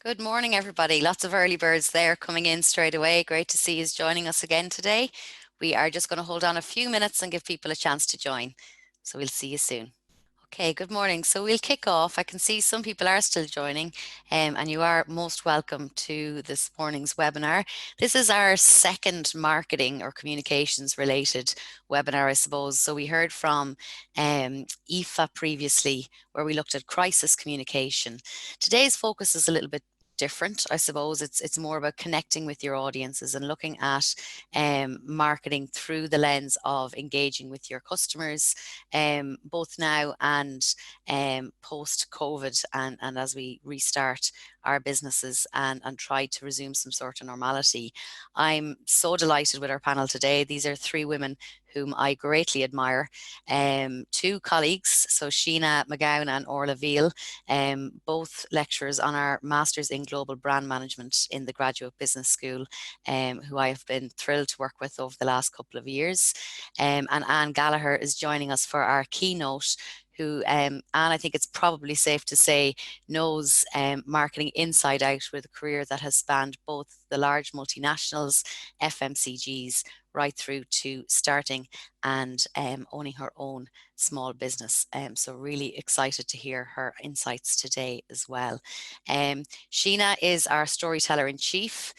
Good morning, everybody. Lots of early birds there coming in straight away. Great to see you joining us again today. We are just going to hold on a few minutes and give people a chance to join. So we'll see you soon. Okay, good morning. So we'll kick off. I can see some people are still joining, and you are most welcome to this morning's webinar. This is our second marketing or communications related webinar, I suppose. So we heard from Aoife previously, where we looked at crisis communication. Today's focus is a little bit different, I suppose. It's more about connecting with your audiences and looking at marketing through the lens of engaging with your customers, both now and post-COVID, and as we restart our businesses and try to resume some sort of normality. I'm so delighted with our panel today. These are three women whom I greatly admire. Two colleagues, so Sheena McGowan and Orla Veal, both lecturers on our Masters in Global Brand Management in the Graduate Business School, who I have been thrilled to work with over the last couple of years. And Anne Gallagher is joining us for our keynote, who, Anne, I think it's probably safe to say, knows marketing inside out with a career that has spanned both the large multinationals, FMCGs, right through to starting and owning her own small business. So really excited to hear her insights today as well. Sheena is our storyteller in chief.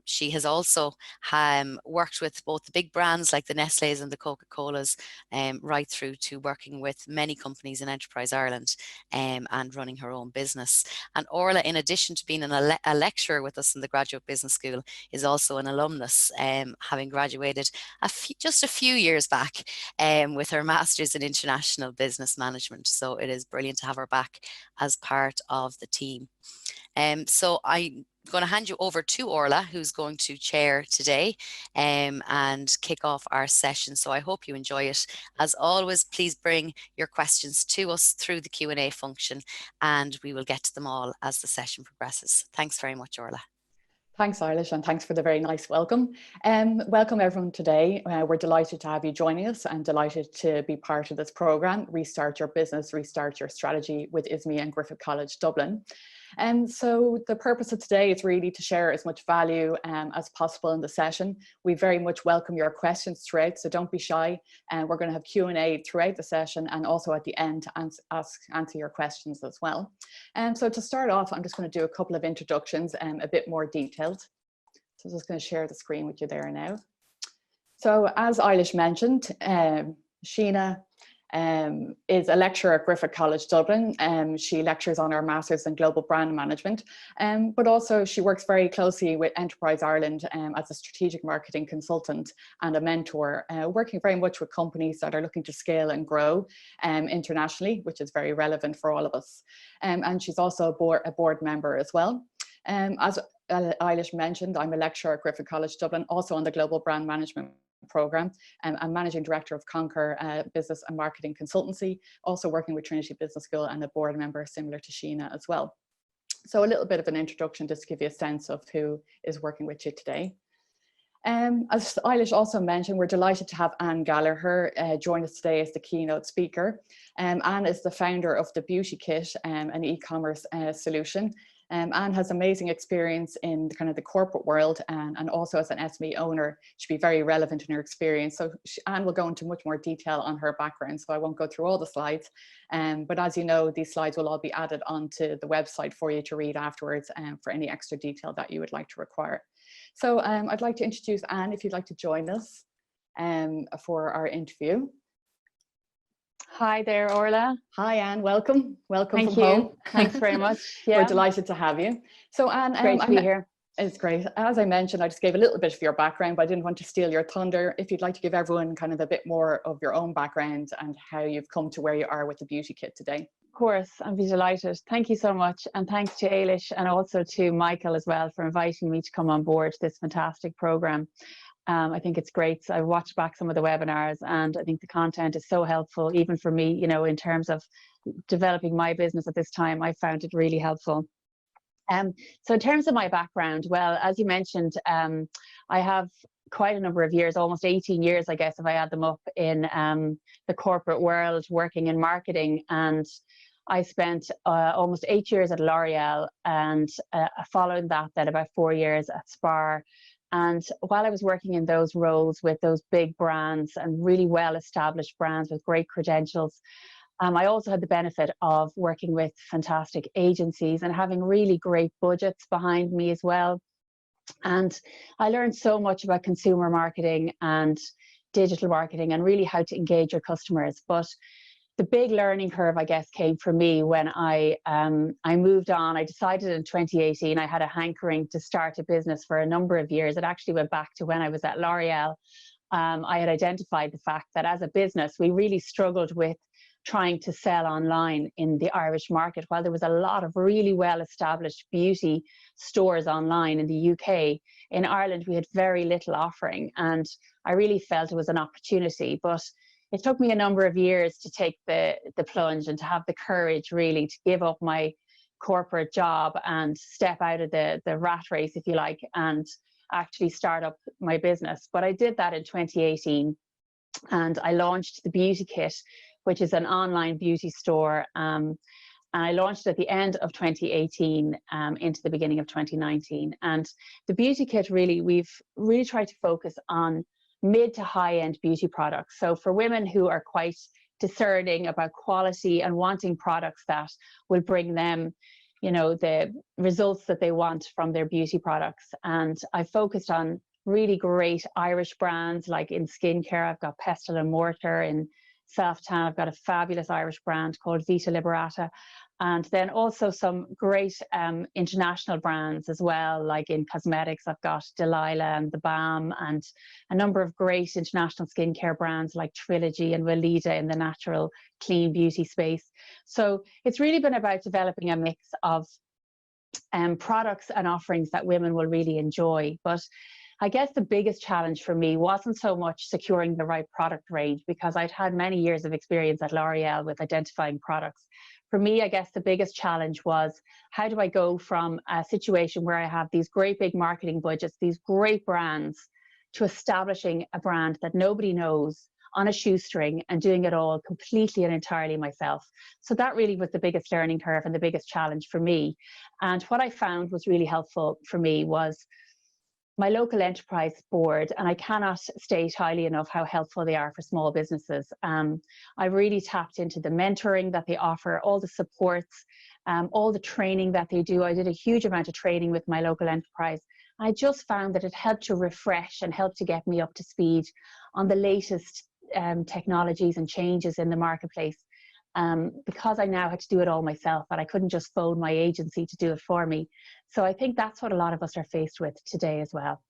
She has also worked with both the big brands like the Nestle's and the Coca-Colas, right through to working with many companies in Enterprise Ireland and running her own business. And Orla, in addition to being a lecturer with us in the Graduate Business School, is also an alumnus, having graduated just a few years back with her Masters in International Business Management. So it is brilliant to have her back as part of the team. So I'm going to hand you over to Orla, who's going to chair today and kick off our session. So I hope you enjoy it. As always, please bring your questions to us through the Q&A function, and we will get to them all as the session progresses. Thanks very much, Orla. Thanks, Eilish, and thanks for the very nice welcome. Welcome everyone today. We're delighted to have you joining us and delighted to be part of this programme, Restart Your Business, Restart Your Strategy with ISME and Griffith College Dublin. So the purpose of today is really to share as much value as possible in the session. We very much welcome your questions throughout, so don't be shy. We're going to have Q&A throughout the session and also at the end to answer your questions as well. So to start off, I'm just going to do a couple of introductions, a bit more detailed. So I'm just going to share the screen with you there now. So as Eilish mentioned, Sheena is a lecturer at Griffith College Dublin. She lectures on her Masters in Global Brand Management, but also she works very closely with Enterprise Ireland as a strategic marketing consultant and a mentor, working very much with companies that are looking to scale and grow internationally, which is very relevant for all of us. And she's also a board member as well. As Eilish mentioned, I'm a lecturer at Griffith College Dublin, also on the Global Brand Management program. I'm managing director of Conquer Business and Marketing Consultancy, also working with Trinity Business School, and a board member similar to Sheena as well. So a little bit of an introduction just to give you a sense of who is working with you today. As Eilish also mentioned, we're delighted to have Anne Gallagher join us today as the keynote speaker. Anne is the founder of the Beauty Kit, an e-commerce solution. Anne has amazing experience in kind of the corporate world and also as an SME owner. She'd be very relevant in her experience. So Anne will go into much more detail on her background, so I won't go through all the slides. But as you know, these slides will all be added onto the website for you to read afterwards for any extra detail that you would like to require. So I'd like to introduce Anne, if you'd like to join us for our interview. Hi there, Orla. Hi, Anne. Welcome. Welcome Thank from you. home. Thanks very much. Yeah. We're delighted to have you. So, Anne, great to be here. It's great. As I mentioned, I just gave a little bit of your background, but I didn't want to steal your thunder. If you'd like to give everyone kind of a bit more of your own background and how you've come to where you are with the Beauty Kit today. Of course, I'd be delighted. Thank you so much. And thanks to Eilish and also to Michael as well for inviting me to come on board this fantastic program. I think it's great. I watched back some of the webinars and I think the content is so helpful, even for me, you know, in terms of developing my business at this time. I found it really helpful. So in terms of my background, well, as you mentioned, I have quite a number of years, almost 18 years, I guess, if I add them up, in the corporate world, working in marketing. And I spent almost 8 years at L'Oreal, and following that then about 4 years at Spar. And while I was working in those roles with those big brands and really well-established brands with great credentials, I also had the benefit of working with fantastic agencies and having really great budgets behind me as well. And I learned so much about consumer marketing and digital marketing and really how to engage your customers. But the big learning curve, I guess, came for me when I moved on. I decided in 2018 I had a hankering to start a business for a number of years. It actually went back to when I was at L'Oreal. I had identified the fact that as a business, we really struggled with trying to sell online in the Irish market. While there was a lot of really well-established beauty stores online in the UK, in Ireland we had very little offering, and I really felt it was an opportunity. But it took me a number of years to take the plunge and to have the courage really to give up my corporate job and step out of the rat race, if you like, and actually start up my business. But I did that in 2018, and I launched the Beauty Kit, which is an online beauty store. And I launched at the end of 2018 into the beginning of 2019. And the Beauty Kit, really, we've really tried to focus on mid to high-end beauty products. So for women who are quite discerning about quality and wanting products that will bring them, you know, the results that they want from their beauty products. And I focused on really great Irish brands, like in skincare, I've got Pestle and Mortar. In self-tan, I've got a fabulous Irish brand called Vita Liberata. And then also some great international brands as well, like in cosmetics, I've got Delilah and The Balm, and a number of great international skincare brands like Trilogy and Weleda in the natural clean beauty space. So it's really been about developing a mix of products and offerings that women will really enjoy. But I guess the biggest challenge for me wasn't so much securing the right product range, because I'd had many years of experience at L'Oreal with identifying products. For me, I guess the biggest challenge was, how do I go from a situation where I have these great big marketing budgets, these great brands, to establishing a brand that nobody knows on a shoestring and doing it all completely and entirely myself. So that really was the biggest learning curve and the biggest challenge for me. And what I found was really helpful for me was my local enterprise board, and I cannot state highly enough how helpful they are for small businesses. I really tapped into the mentoring that they offer, all the supports, all the training that they do. I did a huge amount of training with my local enterprise. I just found that it helped to refresh and helped to get me up to speed on the latest technologies and changes in the marketplace. Because I now had to do it all myself, and I couldn't just phone my agency to do it for me. So I think that's what a lot of us are faced with today as well.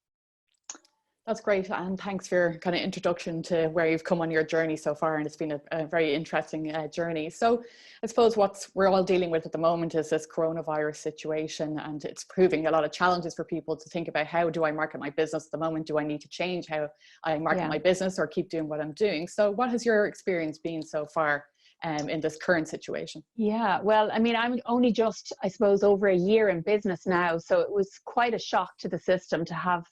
That's great, and thanks for your kind of introduction to where you've come on your journey so far, and it's been a very interesting journey. So I suppose what we're all dealing with at the moment is this coronavirus situation, and it's proving a lot of challenges for people to think about, how do I market my business at the moment? Do I need to change how I market my business, or keep doing what I'm doing? So what has your experience been so far in this current situation? Yeah, well, I mean, I'm only just, I suppose, over a year in business now, so it was quite a shock to the system to have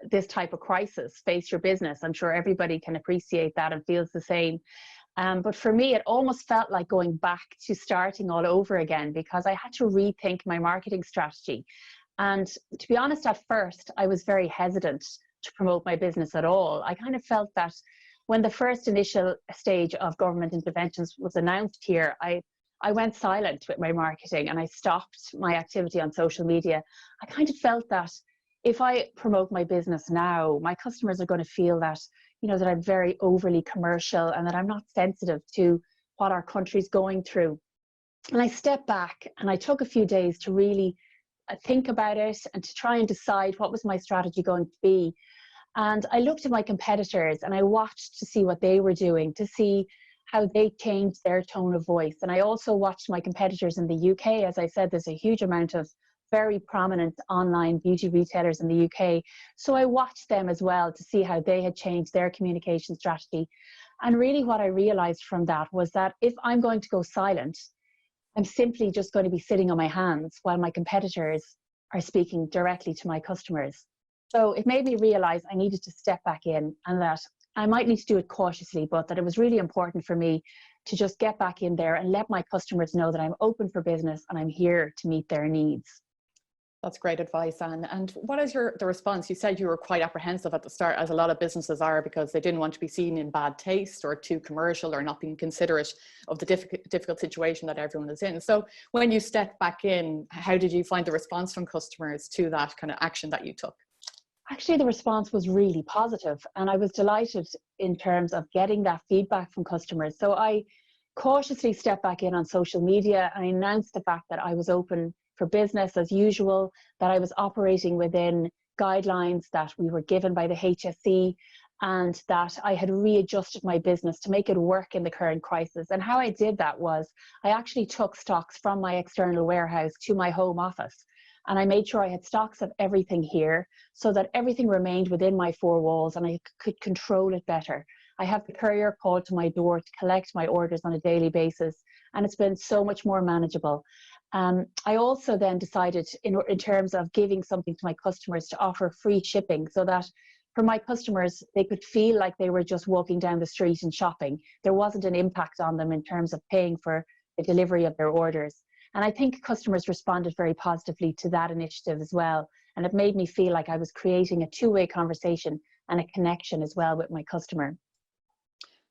this type of crisis face your business. I'm sure everybody can appreciate that and feels the same. But for me, it almost felt like going back to starting all over again, because I had to rethink my marketing strategy. And to be honest, at first, I was very hesitant to promote my business at all. I kind of felt that when the first initial stage of government interventions was announced here, I went silent with my marketing and I stopped my activity on social media. I kind of felt that if I promote my business now, my customers are going to feel that, you know, that I'm very overly commercial and that I'm not sensitive to what our country's going through. And I stepped back and I took a few days to really think about it and to try and decide what was my strategy going to be. And I looked at my competitors and I watched to see what they were doing, to see how they changed their tone of voice. And I also watched my competitors in the UK. As I said, there's a huge amount of very prominent online beauty retailers in the UK. So I watched them as well to see how they had changed their communication strategy. And really what I realized from that was that if I'm going to go silent, I'm simply just going to be sitting on my hands while my competitors are speaking directly to my customers. So it made me realize I needed to step back in, and that I might need to do it cautiously, but that it was really important for me to just get back in there and let my customers know that I'm open for business and I'm here to meet their needs. That's great advice, Anne. And what is the response? You said you were quite apprehensive at the start, as a lot of businesses are, because they didn't want to be seen in bad taste or too commercial or not being considerate of the difficult situation that everyone is in. So when you stepped back in, how did you find the response from customers to that kind of action that you took? Actually, the response was really positive, and I was delighted in terms of getting that feedback from customers. So I cautiously stepped back in on social media and I announced the fact that I was open for business as usual, that I was operating within guidelines that we were given by the HSE, and that I had readjusted my business to make it work in the current crisis. And how I did that was I actually took stocks from my external warehouse to my home office. And I made sure I had stocks of everything here so that everything remained within my four walls and I could control it better. I have the courier called to my door to collect my orders on a daily basis, and it's been so much more manageable. I also then decided in terms of giving something to my customers to offer free shipping, so that for my customers, they could feel like they were just walking down the street and shopping. There wasn't an impact on them in terms of paying for the delivery of their orders. And I think customers responded very positively to that initiative as well. And it made me feel like I was creating a two-way conversation and a connection as well with my customer.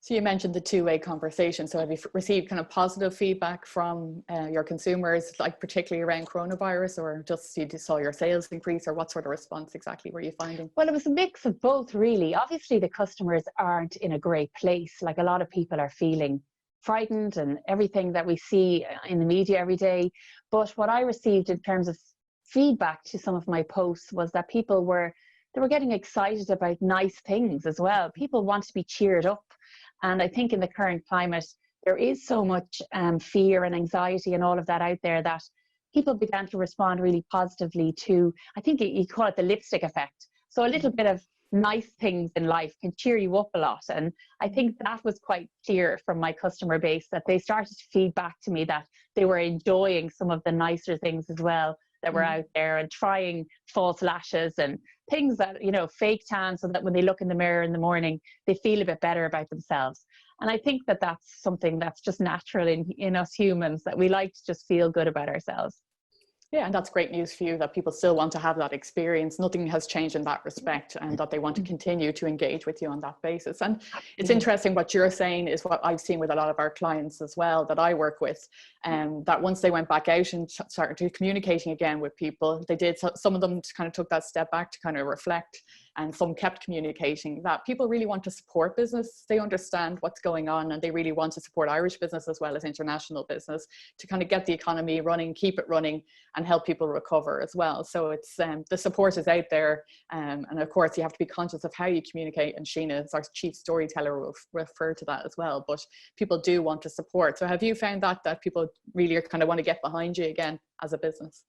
So you mentioned the two-way conversation. So have you received kind of positive feedback from your consumers, like particularly around coronavirus, or just you saw your sales increase, or what sort of response exactly were you finding? Well, it was a mix of both, really. Obviously, the customers aren't in a great place. Like, a lot of people are feeling frightened and everything that we see in the media every day. But what I received in terms of feedback to some of my posts was that people were getting excited about nice things as well. People want to be cheered up. And I think in the current climate, there is so much fear and anxiety and all of that out there, that people began to respond really positively to, I think you call it the lipstick effect. So a little bit of nice things in life can cheer you up a lot. And I think that was quite clear from my customer base, that they started to feed back to me that they were enjoying some of the nicer things as well that were out there, and trying false lashes and things that, you know, fake tan, so that when they look in the mirror in the morning, they feel a bit better about themselves. And I think that that's something that's just natural in us humans, that we like to just feel good about ourselves. Yeah, and that's great news for you, that people still want to have that experience. Nothing has changed in that respect, and that they want to continue to engage with you on that basis. And it's interesting what you're saying is what I've seen with a lot of our clients as well that I work with, that once they went back out and started communicating again with people, they did, some of them kind of took that step back to kind of reflect, and some kept communicating, that people really want to support business. They understand what's going on, and they really want to support Irish business as well as international business to kind of get the economy running, keep it running, and help people recover as well. So it's the support is out there, and of course you have to be conscious of how you communicate, and Sheena, as our chief storyteller, will refer to that as well. But people do want to support. So have you found that people really kind of want to get behind you again as a business?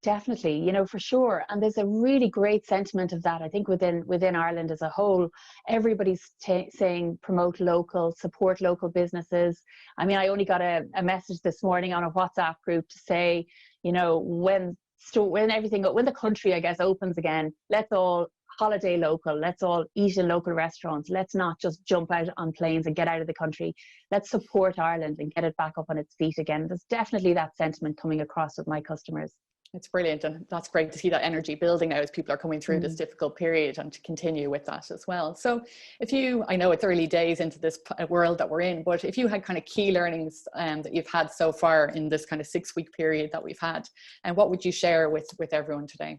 Definitely, you know, for sure. And there's a really great sentiment of that, I think, within Ireland as a whole. Everybody's saying promote local, support local businesses. I mean, I only got a message this morning on a WhatsApp group to say, you know, when the country, I guess, opens again, let's all holiday local, let's all eat in local restaurants, let's not just jump out on planes and get out of the country. Let's support Ireland and get it back up on its feet again. There's definitely that sentiment coming across with my customers. It's brilliant, and that's great to see that energy building now as people are coming through this difficult period, and to continue with that as well. So I know it's early days into this world that we're in, but if you had kind of key learnings that you've had so far in this kind of 6-week period that we've had, and what would you share with everyone today?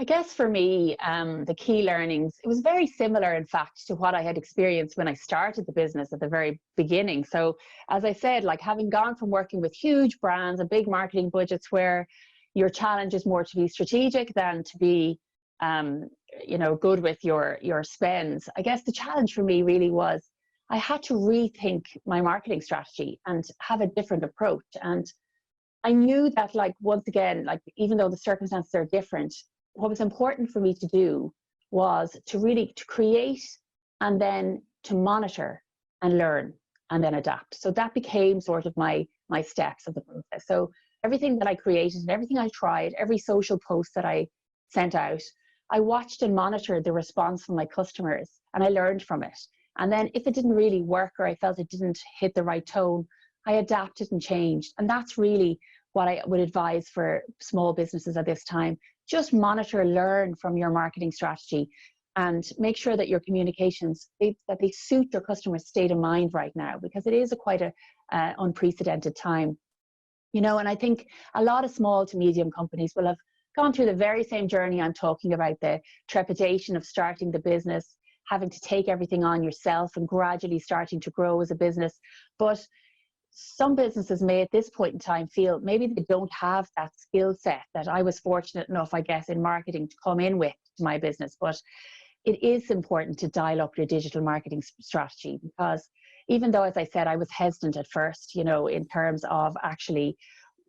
I guess for me, the key learnings, it was very similar, in fact, to what I had experienced when I started the business at the very beginning. So as I said, like, having gone from working with huge brands and big marketing budgets, where your challenge is more to be strategic than to be, you know, good with your spends. I guess the challenge for me really was I had to rethink my marketing strategy and have a different approach. And I knew that, like, once again, like, even though the circumstances are different, what was important for me to do was to create, and then to monitor and learn, and then adapt. So that became sort of my steps of the process. So everything that I created and everything I tried, every social post that I sent out, I watched and monitored the response from my customers, and I learned from it. And then if it didn't really work, or I felt it didn't hit the right tone, I adapted and changed. And that's really what I would advise for small businesses at this time. Just monitor, learn from your marketing strategy, and make sure that your communications, that they suit your customer's state of mind right now, because it is quite a unprecedented time. You know, and I think a lot of small to medium companies will have gone through the very same journey I'm talking about, the trepidation of starting the business, having to take everything on yourself and gradually starting to grow as a business. But some businesses may at this point in time feel maybe they don't have that skill set that I was fortunate enough, I guess, in marketing to come in with to my business. But it is important to dial up your digital marketing strategy, because even though, as I said, I was hesitant at first, you know, in terms of actually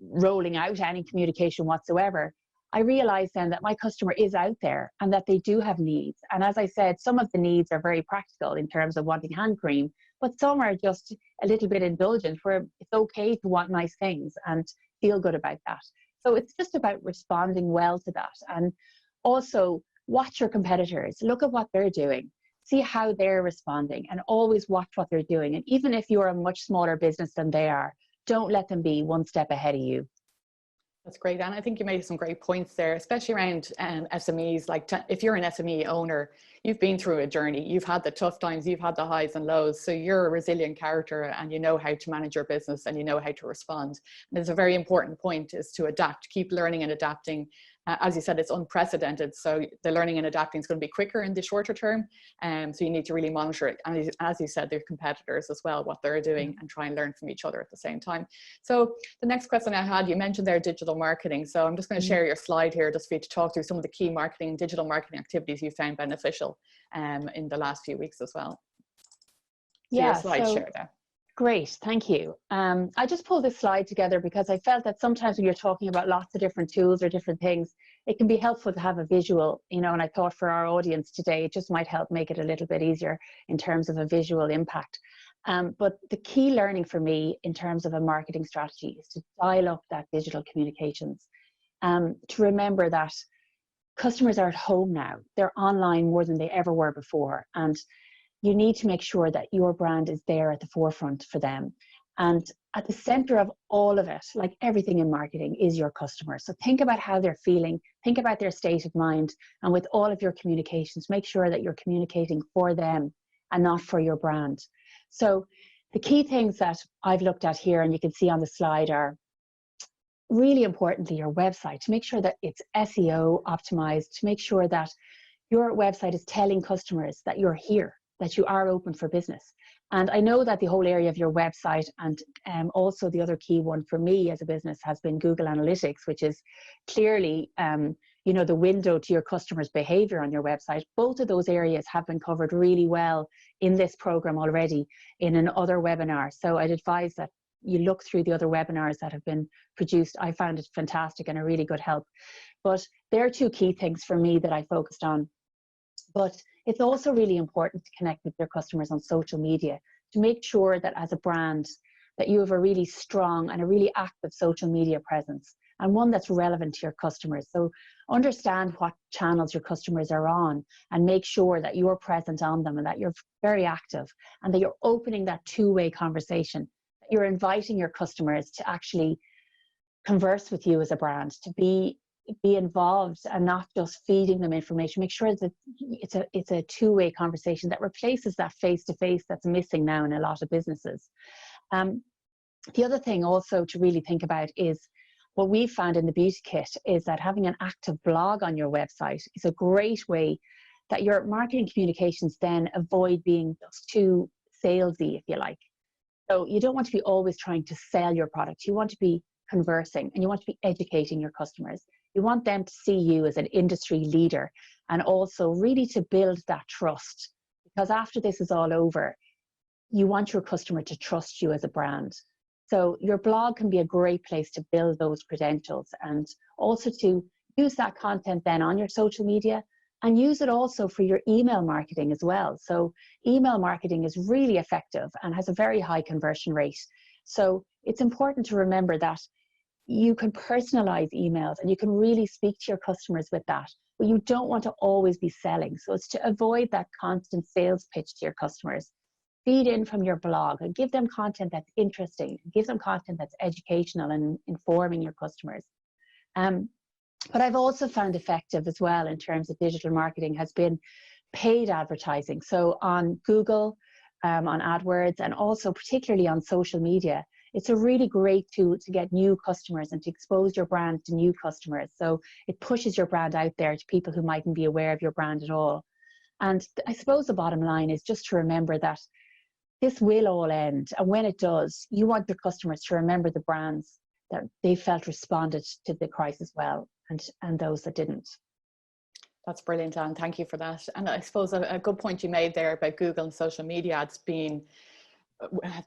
rolling out any communication whatsoever, I realized then that my customer is out there and that they do have needs. And as I said, some of the needs are very practical in terms of wanting hand cream, but some are just a little bit indulgent, where it's okay to want nice things and feel good about that. So it's just about responding well to that. And also watch your competitors, look at what they're doing, see how they're responding, and always watch what they're doing. And even if you're a much smaller business than they are, don't let them be one step ahead of you. That's great. And I think you made some great points there, especially around SMEs. Like if you're an SME owner, you've been through a journey, you've had the tough times, you've had the highs and lows. So you're a resilient character and you know how to manage your business and you know how to respond. And it's a very important point, is to adapt, keep learning and adapting. As you said, it's unprecedented. So the learning and adapting is going to be quicker in the shorter term. So you need to really monitor it. And as you said, their competitors as well, what they're doing, and try and learn from each other at the same time. So the next question I had, you mentioned there digital marketing. So I'm just going to share your slide here just for you to talk through some of the key digital marketing activities you found beneficial in the last few weeks as well. So your slide share there. Great, thank you. I just pulled this slide together because I felt that sometimes when you're talking about lots of different tools or different things, it can be helpful to have a visual, you know, and I thought for our audience today, it just might help make it a little bit easier in terms of a visual impact. But the key learning for me in terms of a marketing strategy is to dial up that digital communications, to remember that customers are at home now. They're online more than they ever were before. And you need to make sure that your brand is there at the forefront for them. And at the center of all of it, like everything in marketing, is your customer. So think about how they're feeling, think about their state of mind, and with all of your communications, make sure that you're communicating for them and not for your brand. So the key things that I've looked at here, and you can see on the slide, are really importantly your website, to make sure that it's SEO optimized, to make sure that your website is telling customers that you're here, that you are open for business. And I know that the whole area of your website, and also the other key one for me as a business, has been Google Analytics, which is clearly you know, the window to your customers' behavior on your website. Both of those areas have been covered really well in this program already in another webinar. So I'd advise that you look through the other webinars that have been produced. I found it fantastic and a really good help. But there are two key things for me that I focused on. But it's also really important to connect with your customers on social media, to make sure that as a brand that you have a really strong and a really active social media presence, and one that's relevant to your customers. So understand what channels your customers are on and make sure that you're present on them and that you're very active and that you're opening that two-way conversation, that you're inviting your customers to actually converse with you as a brand, to be involved and not just feeding them information. Make sure that it's a two-way conversation that replaces that face-to-face that's missing now in a lot of businesses. The other thing also to really think about is what we've found in the Beauty Kit is that having an active blog on your website is a great way that your marketing communications then avoid being just too salesy, if you like. So you don't want to be always trying to sell your product. You want to be conversing and you want to be educating your customers. You want them to see you as an industry leader, and also really to build that trust, because after this is all over, you want your customer to trust you as a brand. So your blog can be a great place to build those credentials, and also to use that content then on your social media, and use it also for your email marketing as well. So email marketing is really effective and has a very high conversion rate. So it's important to remember that you can personalize emails and you can really speak to your customers with that. but you don't want to always be selling. So it's to avoid that constant sales pitch to your customers. Feed in from your blog and give them content that's interesting, give them content that's educational and informing your customers. But I've also found effective as well in terms of digital marketing has been paid advertising. So on Google, on AdWords, and also particularly on social media, it's a really great tool to get new customers and to expose your brand to new customers. So it pushes your brand out there to people who mightn't be aware of your brand at all. And I suppose the bottom line is just to remember that this will all end. And when it does, you want your customers to remember the brands that they felt responded to the crisis well, and those that didn't. That's brilliant, Anne. Thank you for that. And I suppose a good point you made there about Google and social media ads being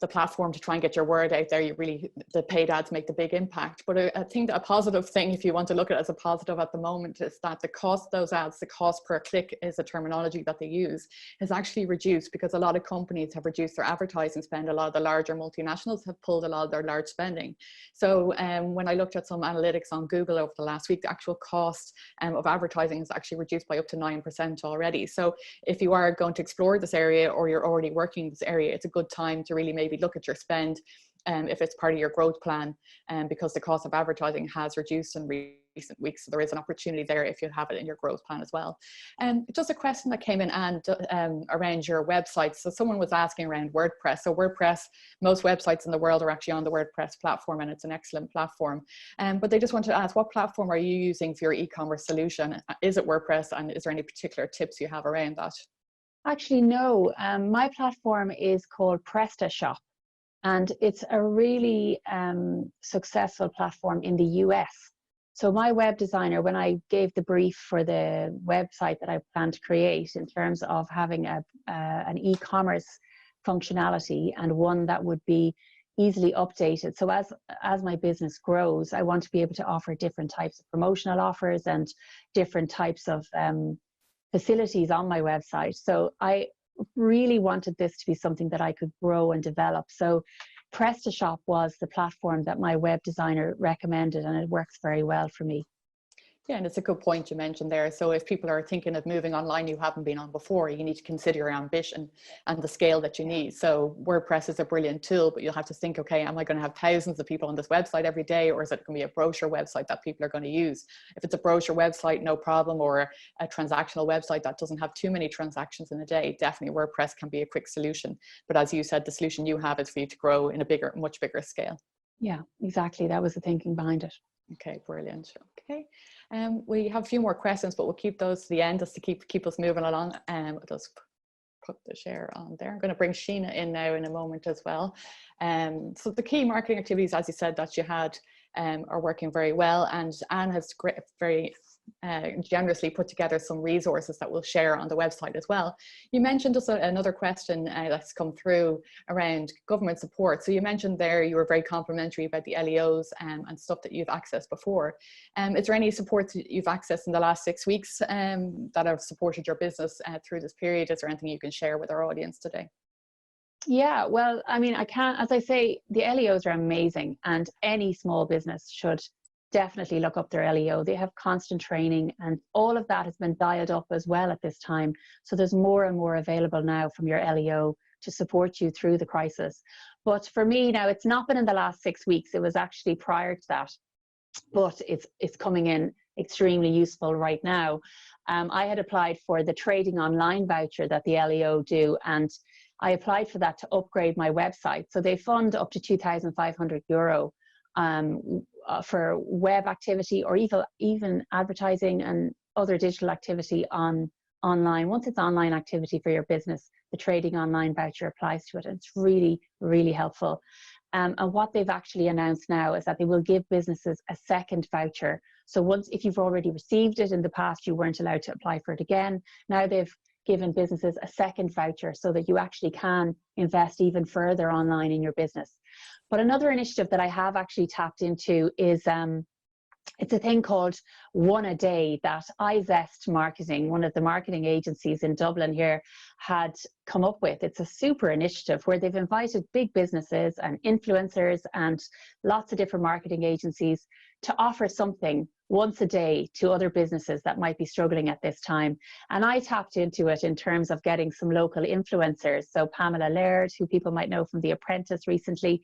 the platform to try and get your word out there. The paid ads make the big impact. But I think that a positive thing, if you want to look at it as a positive at the moment, is that the cost of those ads, the cost per click is a terminology that they use, is actually reduced, because a lot of companies have reduced their advertising spend. A lot of the larger multinationals have pulled a lot of their large spending. So when I looked at some analytics on Google over the last week, the actual cost of advertising is actually reduced by up to 9% already. So if you are going to explore this area, or you're already working in this area, it's a good time to really maybe look at your spend, if it's part of your growth plan, because the cost of advertising has reduced in recent weeks. So there is an opportunity there if you have it in your growth plan as well. Just a question that came in, and around your website. So someone was asking around WordPress. So WordPress, most websites in the world are actually on the WordPress platform, and it's an excellent platform. But they just wanted to ask, what platform are you using for your e-commerce solution? Is it WordPress, and is there any particular tips you have around that? Actually, no. My platform is called PrestaShop, and it's a really successful platform in the US. So my web designer, when I gave the brief for the website that I plan to create in terms of having an e-commerce functionality, and one that would be easily updated. So as my business grows, I want to be able to offer different types of promotional offers and different types of facilities on my website. So I really wanted this to be something that I could grow and develop. So PrestaShop was the platform that my web designer recommended, and it works very well for me. Yeah, and it's a good point you mentioned there. So if people are thinking of moving online, you haven't been on before, you need to consider your ambition and the scale that you need. So WordPress is a brilliant tool, but you'll have to think, okay, am I going to have thousands of people on this website every day, or is it going to be a brochure website that people are going to use? If it's a brochure website, no problem, or a transactional website that doesn't have too many transactions in a day, definitely WordPress can be a quick solution. But as you said, the solution you have is for you to grow in a much bigger scale. Yeah, exactly. That was the thinking behind it. Okay, brilliant. Okay, we have a few more questions, but we'll keep those to the end just to keep us moving along. I'll just put the share on there. I'm going to bring Sheena in now in a moment as well. So the key marketing activities, as you said, that you had are working very well, and Anne has very generously put together some resources that we'll share on the website as well. You mentioned just another question that's come through around government support. So you mentioned there you were very complimentary about the LEOs and stuff that you've accessed before. Is there any support that you've accessed in the last 6 weeks that have supported your business through this period? Is there anything you can share with our audience today? Yeah, well, I mean, as I say, the LEOs are amazing, and any small business should definitely look up their LEO. They have constant training, and all of that has been dialed up as well at this time. So there's more and more available now from your LEO to support you through the crisis. But for me now, it's not been in the last 6 weeks. It was actually prior to that, but it's coming in extremely useful right now. I had applied for the trading online voucher that the LEO do, and I applied for that to upgrade my website. So they fund up to €2,500 for web activity, or even advertising and other digital activity online. Once it's online activity for your business, the trading online voucher applies to it, and it's really, really helpful. And what they've actually announced now is that they will give businesses a second voucher. So if you've already received it in the past, you weren't allowed to apply for it again. Now they've given businesses a second voucher so that you actually can invest even further online in your business. But another initiative that I have actually tapped into is it's a thing called One a Day that iZest Marketing, one of the marketing agencies in Dublin here, had come up with. It's a super initiative where they've invited big businesses and influencers and lots of different marketing agencies to offer something once a day to other businesses that might be struggling at this time. And I tapped into it in terms of getting some local influencers. So Pamela Laird, who people might know from The Apprentice recently,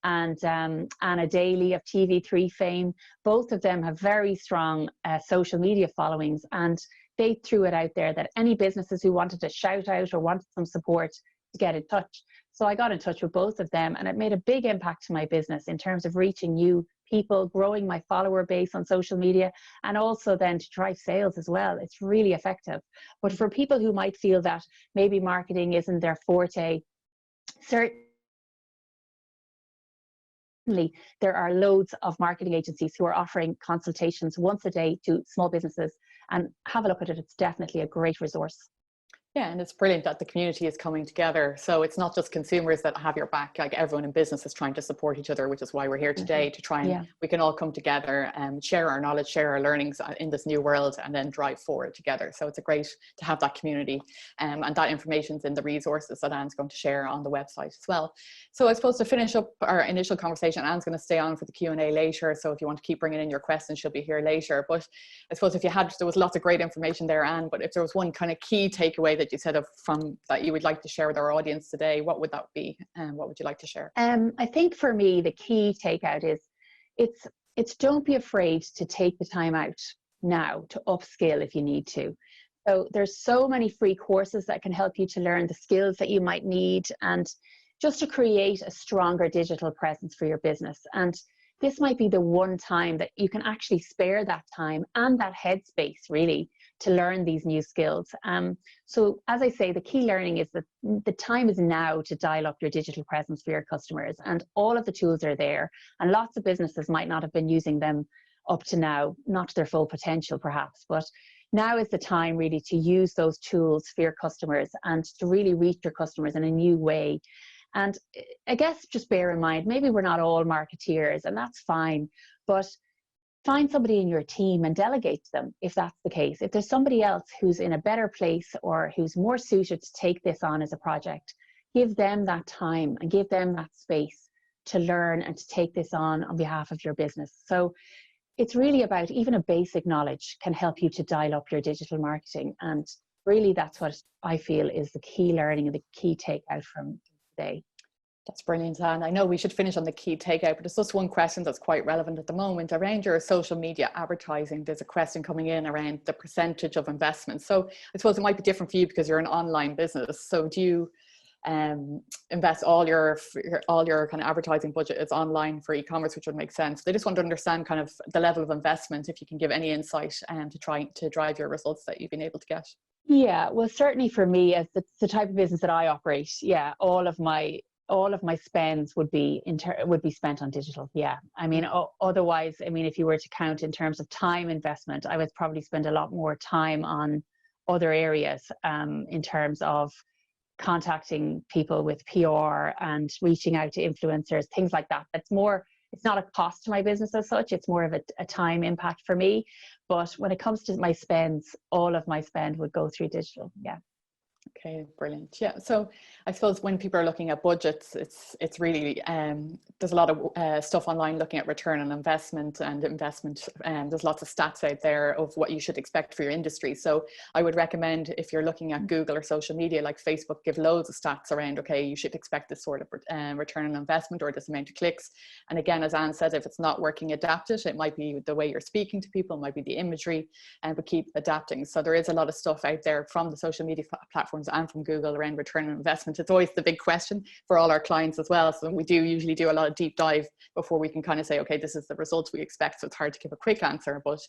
and Anna Daly of TV3 fame. Both of them have very strong social media followings, and they threw it out there that any businesses who wanted to shout out or wanted some support to get in touch. So I got in touch with both of them, and it made a big impact to my business in terms of reaching new people, growing my follower base on social media, and also then to drive sales as well. It's really effective. But for people who might feel that maybe marketing isn't their forte, certainly there are loads of marketing agencies who are offering consultations once a day to small businesses, and have a look at it. It's definitely a great resource. Yeah, and it's brilliant that the community is coming together. So it's not just consumers that have your back, like everyone in business is trying to support each other, which is why we're here today, to try and we can all come together and share our knowledge, share our learnings in this new world, and then drive forward together. So it's a great to have that community, and that information's in the resources that Anne's going to share on the website as well. So I suppose to finish up our initial conversation, Anne's going to stay on for the Q&A later. So if you want to keep bringing in your questions, she'll be here later. But I suppose if you had, there was lots of great information there, Anne, but if there was one kind of key takeaway that you said from that you would like to share with our audience today, what would that be, and what would you like to share? I think for me the key takeout is it's don't be afraid to take the time out now to upskill if you need to. So there's so many free courses that can help you to learn the skills that you might need, and just to create a stronger digital presence for your business. And this might be the one time that you can actually spare that time and that headspace really to learn these new skills. So as I say, the key learning is that the time is now to dial up your digital presence for your customers, and all of the tools are there, and lots of businesses might not have been using them up to now, not to their full potential perhaps, but now is the time really to use those tools for your customers and to really reach your customers in a new way. And I guess just bear in mind, maybe we're not all marketeers, and that's fine, but find somebody in your team and delegate to them if that's the case. If there's somebody else who's in a better place or who's more suited to take this on as a project, give them that time and give them that space to learn and to take this on behalf of your business. So it's really about, even a basic knowledge can help you to dial up your digital marketing. And really that's what I feel is the key learning and the key takeout from today. That's brilliant, Anne. I know we should finish on the key takeout, but there's just one question that's quite relevant at the moment around your social media advertising. There's a question coming in around the percentage of investment. So I suppose it might be different for you because you're an online business. So do you invest all your kind of advertising budget is online for e-commerce, which would make sense? They just want to understand kind of the level of investment, if you can give any insight to try to drive your results that you've been able to get. Yeah, well, certainly for me, as the type of business that I operate, yeah, all of my spends would be spent on digital. Yeah, I mean, otherwise, I mean, if you were to count in terms of time investment, I would probably spend a lot more time on other areas in terms of contacting people with PR and reaching out to influencers, things like that. That's more, it's not a cost to my business as such, it's more of a time impact for me. But when it comes to my spends, all of my spend would go through digital. Yeah. Okay, brilliant. Yeah, so I suppose when people are looking at budgets, it's really there's a lot of stuff online looking at return on investment and investment, and there's lots of stats out there of what you should expect for your industry. So I would recommend, if you're looking at Google or social media like Facebook, give loads of stats around, okay, you should expect this sort of return on investment or this amount of clicks. And again, as Anne said, if it's not working, adapt it. It might be the way you're speaking to people, it might be the imagery, but keep adapting. So there is a lot of stuff out there from the social media platforms and from Google around return on investment. It's always the big question for all our clients as well. So we do usually do a lot of deep dive before we can kind of say, okay, this is the results we expect. So it's hard to give a quick answer, but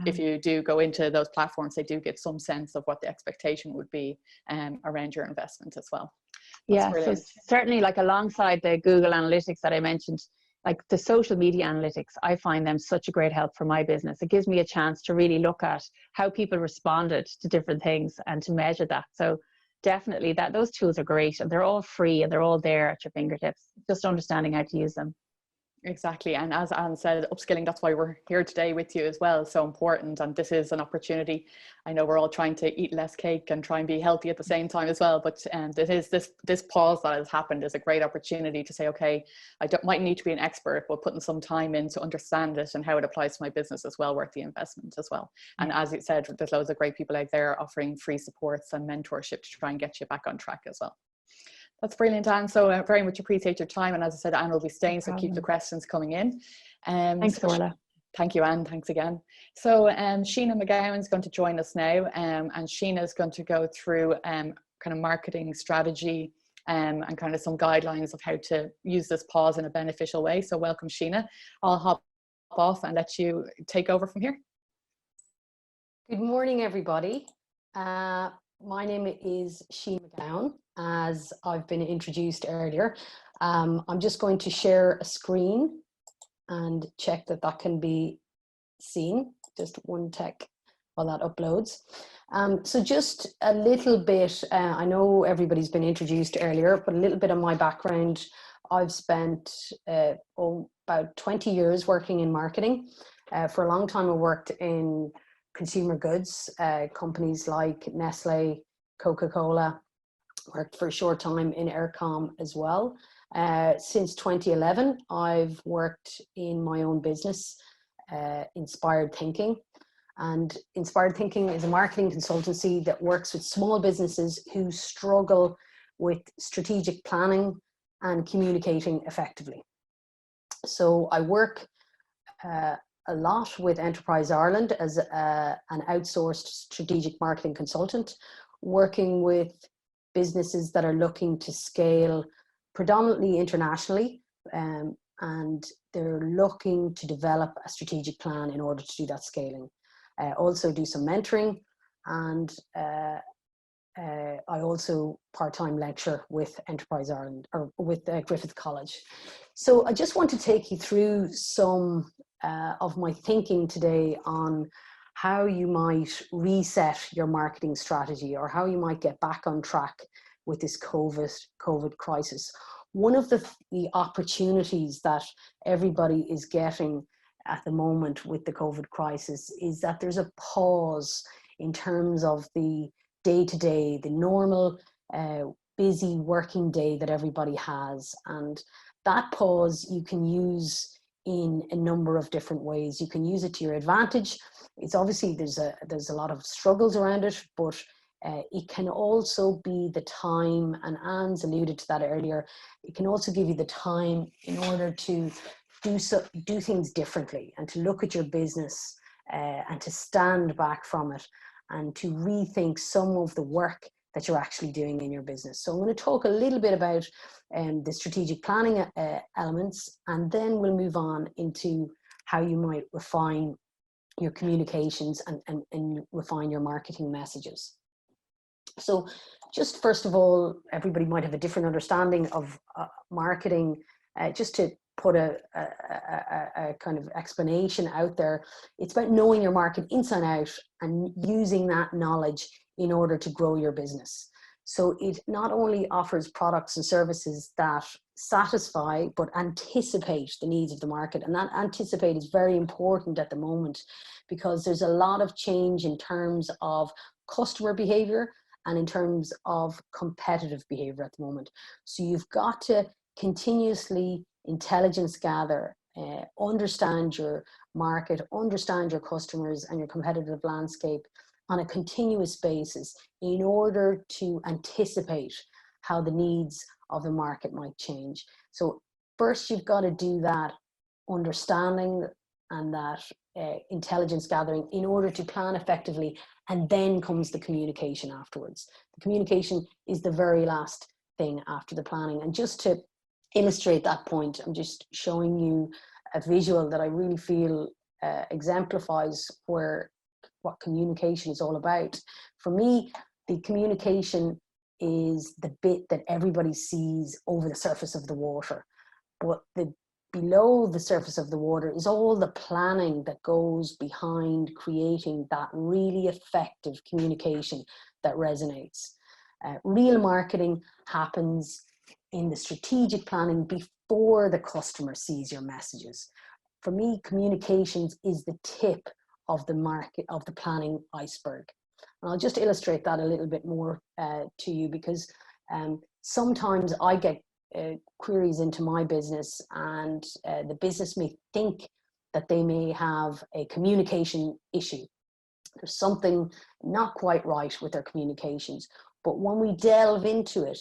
if you do go into those platforms, they do get some sense of what the expectation would be around your investment as well. That's brilliant. So certainly, like alongside the Google Analytics that I mentioned, like the social media analytics, I find them such a great help for my business. It gives me a chance to really look at how people responded to different things and to measure that. So definitely those tools are great, and they're all free and they're all there at your fingertips, just understanding how to use them. Exactly. And as Anne said, upskilling, that's why we're here today with you as well. So important. And this is an opportunity. I know we're all trying to eat less cake and try and be healthy at the same time as well. But this pause that has happened is a great opportunity to say, okay, might need to be an expert, but putting some time in to understand it and how it applies to my business as well, worth the investment as well. And as you said, there's loads of great people out there offering free supports and mentorship to try and get you back on track as well. That's brilliant, Anne. So I very much appreciate your time. And as I said, Anne will be staying, so keep the questions coming in. Thanks, Orla. Thank you, Anne. Thanks again. So Sheena McGowan is going to join us now. And Sheena is going to go through kind of marketing strategy and kind of some guidelines of how to use this pause in a beneficial way. So welcome, Sheena. I'll hop off and let you take over from here. Good morning, everybody. My name is Sheena McGowan, as I've been introduced earlier. I'm just going to share a screen and check that that can be seen. Just one tick while that uploads. So just a little bit, I know everybody's been introduced earlier, but a little bit of my background. I've spent about 20 years working in marketing. For a long time I worked in consumer goods, companies like Nestle, Coca-Cola, worked for a short time in Aircom as well. Since 2011, I've worked in my own business, Inspired Thinking. And Inspired Thinking is a marketing consultancy that works with small businesses who struggle with strategic planning and communicating effectively. So I work a lot with Enterprise Ireland as an outsourced strategic marketing consultant, working with businesses that are looking to scale predominantly internationally, and they're looking to develop a strategic plan in order to do that scaling. Also do some mentoring, and I also part-time lecture with Enterprise Ireland, or with Griffith College. So I just want to take you through some of my thinking today on how you might reset your marketing strategy, or how you might get back on track with this COVID crisis. One of the opportunities that everybody is getting at the moment with the COVID crisis is that there's a pause in terms of the day-to-day, the normal busy working day that everybody has. And that pause you can use in a number of different ways. You can use it to your advantage. It's obviously, there's a lot of struggles around it, but it can also be the time, and Anne's alluded to that earlier, it can also give you the time in order to do things differently, and to look at your business and to stand back from it, and to rethink some of the work that you're actually doing in your business. So I'm going to talk a little bit about the strategic planning elements, and then we'll move on into how you might refine your communications and refine your marketing messages. So just first of all, everybody might have a different understanding of marketing. Just to put a kind of explanation out there, it's about knowing your market inside out and using that knowledge in order to grow your business. So it not only offers products and services that satisfy, but anticipate the needs of the market. And that anticipate is very important at the moment, because there's a lot of change in terms of customer behavior and in terms of competitive behavior at the moment. So you've got to continuously intelligence gather, understand your market, understand your customers and your competitive landscape on a continuous basis in order to anticipate how the needs of the market might change. So first you've got to do that understanding and that intelligence gathering in order to plan effectively, and then comes the communication afterwards. The communication is the very last thing after the planning. And just to illustrate that point, I'm just showing you a visual that I really feel exemplifies what communication is all about. For me, the communication is the bit that everybody sees over the surface of the water, but below the surface of the water is all the planning that goes behind creating that really effective communication that resonates. Real marketing happens in the strategic planning before the customer sees your messages. For me, communications is the tip of the market, of the planning iceberg. And I'll just illustrate that a little bit more to you, because sometimes I get queries into my business, and the business may think that they may have a communication issue. There's something not quite right with their communications. But when we delve into it,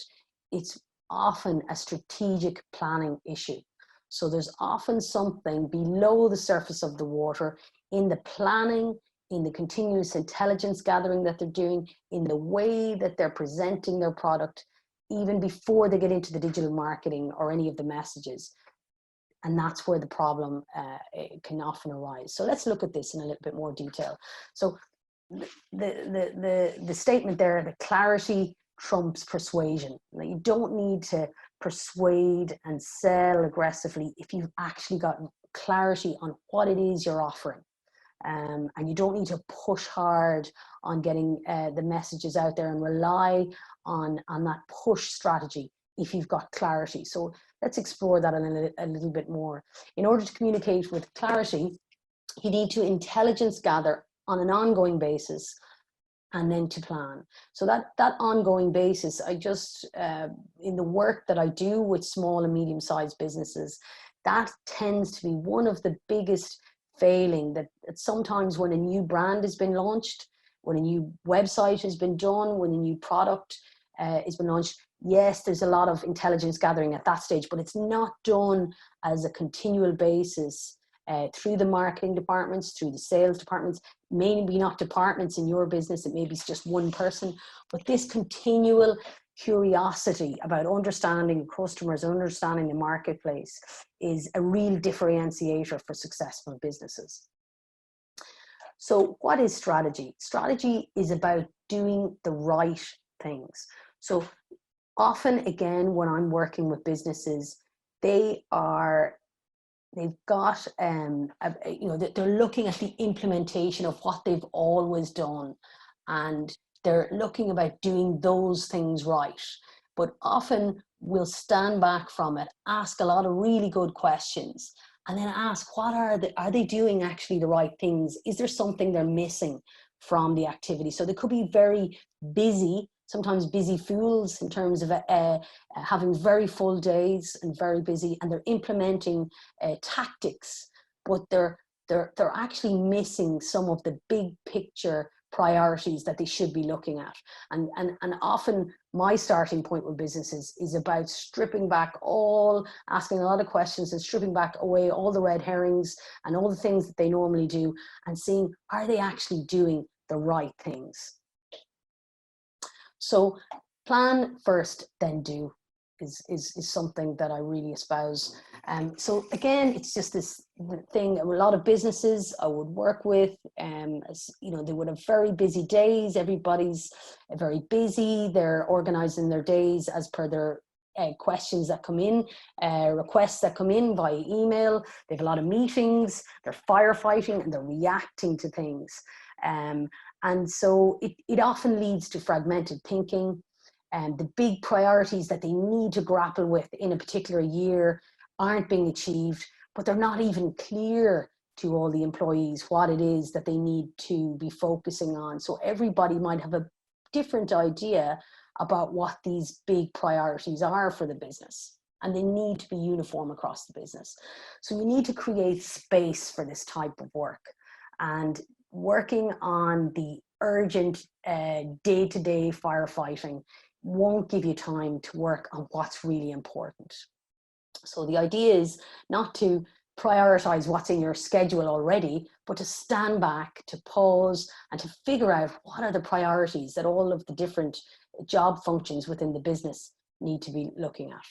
it's often a strategic planning issue. So there's often something below the surface of the water in the planning, in the continuous intelligence gathering that they're doing, in the way that they're presenting their product, even before they get into the digital marketing or any of the messages. And that's where the problem can often arise. So let's look at this in a little bit more detail. So the statement there, the clarity trumps persuasion. Now, you don't need to persuade and sell aggressively if you've actually got clarity on what it is you're offering. And you don't need to push hard on getting the messages out there and rely on that push strategy if you've got clarity. So let's explore that a little bit more. In order to communicate with clarity, you need to intelligence gather on an ongoing basis, and then to plan. So that ongoing basis, I just, in the work that I do with small and medium-sized businesses, that tends to be one of the biggest failing, that sometimes when a new brand has been launched, when a new website has been done, when a new product has been launched, yes, there's a lot of intelligence gathering at that stage, but it's not done as a continual basis through the marketing departments, through the sales departments, maybe not departments in your business, it may be just one person, but this continual curiosity about understanding customers, understanding the marketplace is a real differentiator for successful businesses. So what is strategy? Strategy is about doing the right things. So often, again, when I'm working with businesses, they've got, they're looking at the implementation of what they've always done, and they're looking about doing those things right. But often we'll stand back from it, ask a lot of really good questions, and then ask, are they doing actually the right things? Is there something they're missing from the activity? So they could be very busy, sometimes busy fools in terms of having very full days and very busy, and they're implementing tactics, but they're actually missing some of the big picture priorities that they should be looking at. And often my starting point with businesses is about stripping back asking a lot of questions and stripping back away all the red herrings and all the things that they normally do, and seeing, are they actually doing the right things? So plan first, then do is something that I really espouse. So again, it's just this thing. A lot of businesses I would work with, they would have very busy days. Everybody's very busy. They're organizing their days as per their questions that come in, requests that come in by email. They have a lot of meetings. They're firefighting and they're reacting to things. And so it often leads to fragmented thinking, and the big priorities that they need to grapple with in a particular year aren't being achieved, but they're not even clear to all the employees what it is that they need to be focusing on. So everybody might have a different idea about what these big priorities are for the business, and they need to be uniform across the business. So you need to create space for this type of work, and working on the urgent day-to-day firefighting won't give you time to work on what's really important. So the idea is not to prioritize what's in your schedule already, but to stand back, to pause, and to figure out what are the priorities that all of the different job functions within the business need to be looking at.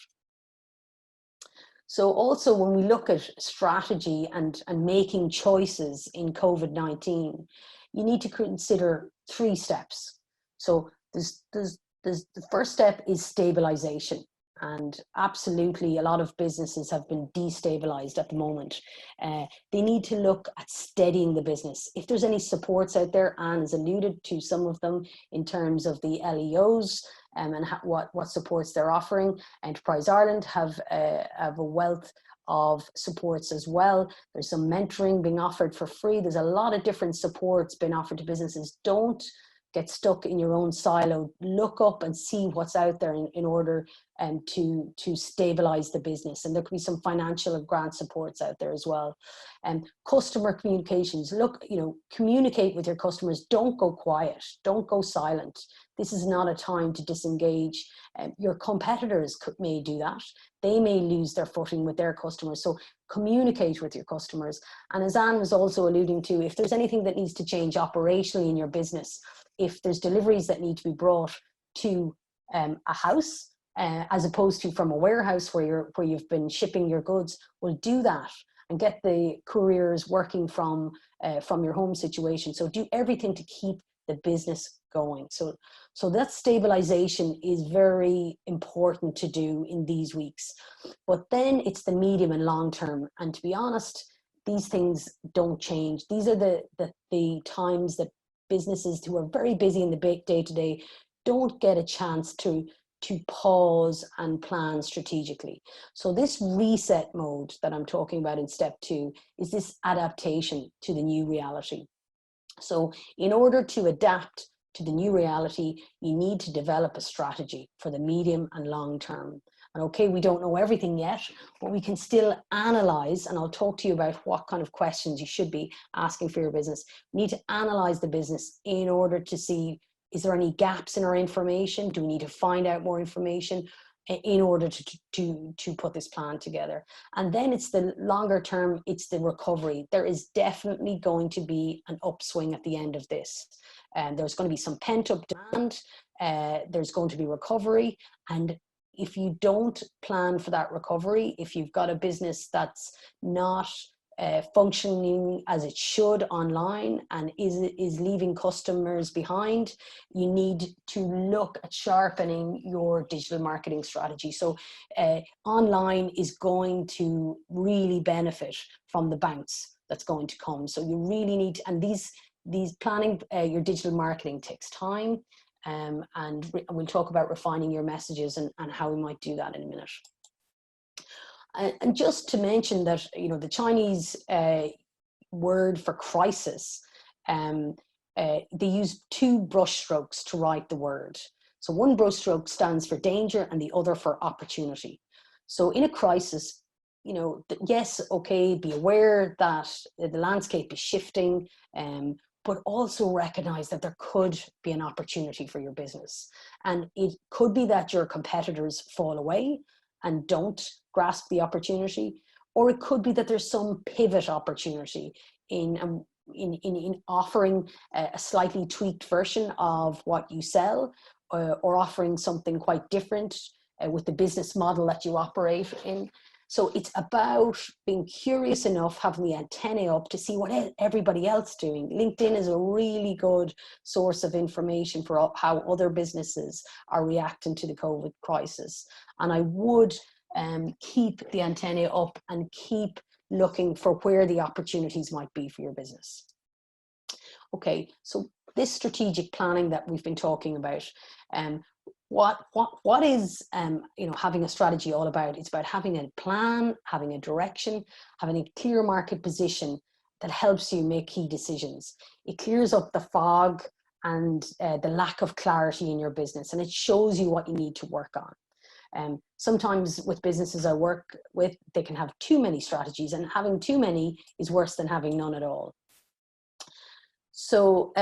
So also, when we look at strategy and making choices in COVID-19, you need to consider 3 steps. So the first step is stabilization. and absolutely a lot of businesses have been destabilized at the moment. They need to look at steadying the business. If there's any supports out there, Anne has alluded to some of them in terms of the LEOs and what supports they're offering. Enterprise Ireland have a wealth of supports as well. There's some mentoring being offered for free. There's a lot of different supports being offered to businesses. Don't get stuck in your own silo. Look up and see what's out there in order to stabilize the business. And there could be some financial and grant supports out there as well. Customer communications, look, communicate with your customers. Don't go quiet, don't go silent. This is not a time to disengage. Your competitors may do that. They may lose their footing with their customers. So communicate with your customers. And as Anne was also alluding to, if there's anything that needs to change operationally in your business, if there's deliveries that need to be brought to a house, as opposed to from a warehouse where you've been shipping your goods, well, do that and get the couriers working from your home situation. So do everything to keep the business going. So that stabilization is very important to do in these weeks. But then it's the medium and long term. And to be honest, these things don't change. These are the times that businesses who are very busy in the day-to-day don't get a chance to pause and plan strategically. So this reset mode that I'm talking about in step 2 is this adaptation to the new reality. So in order to adapt to the new reality, you need to develop a strategy for the medium and long term. And okay, we don't know everything yet, but we can still analyze, and I'll talk to you about what kind of questions you should be asking for your business. We need to analyze the business in order to see, is there any gaps in our information? Do we need to find out more information in order to put this plan together? And then it's the longer term, it's the recovery. There is definitely going to be an upswing at the end of this. And there's going to be some pent-up demand. There's going to be recovery. And if you don't plan for that recovery, if you've got a business that's not functioning as it should online and is leaving customers behind, you need to look at sharpening your digital marketing strategy. So online is going to really benefit from the bounce that's going to come. So you really need to, and these planning your digital marketing takes time. And we'll talk about refining your messages and how we might do that in a minute. And just to mention that, the Chinese word for crisis, they use 2 brush strokes to write the word. So one brush stroke stands for danger and the other for opportunity. So in a crisis, yes, okay, be aware that the landscape is shifting, but also recognize that there could be an opportunity for your business. And it could be that your competitors fall away and don't grasp the opportunity, or it could be that there's some pivot opportunity in offering a slightly tweaked version of what you sell, or offering something quite different with the business model that you operate in. So it's about being curious enough, having the antennae up to see what everybody else is doing. LinkedIn is a really good source of information for how other businesses are reacting to the COVID crisis. And I would keep the antennae up and keep looking for where the opportunities might be for your business. Okay, so this strategic planning that we've been talking about, what is having a strategy all about? It's about having a plan, having a direction, having a clear market position that helps you make key decisions. It clears up the fog and the lack of clarity in your business, and it shows you what you need to work on. Sometimes with businesses I work with, they can have too many strategies, and having too many is worse than having none at all. So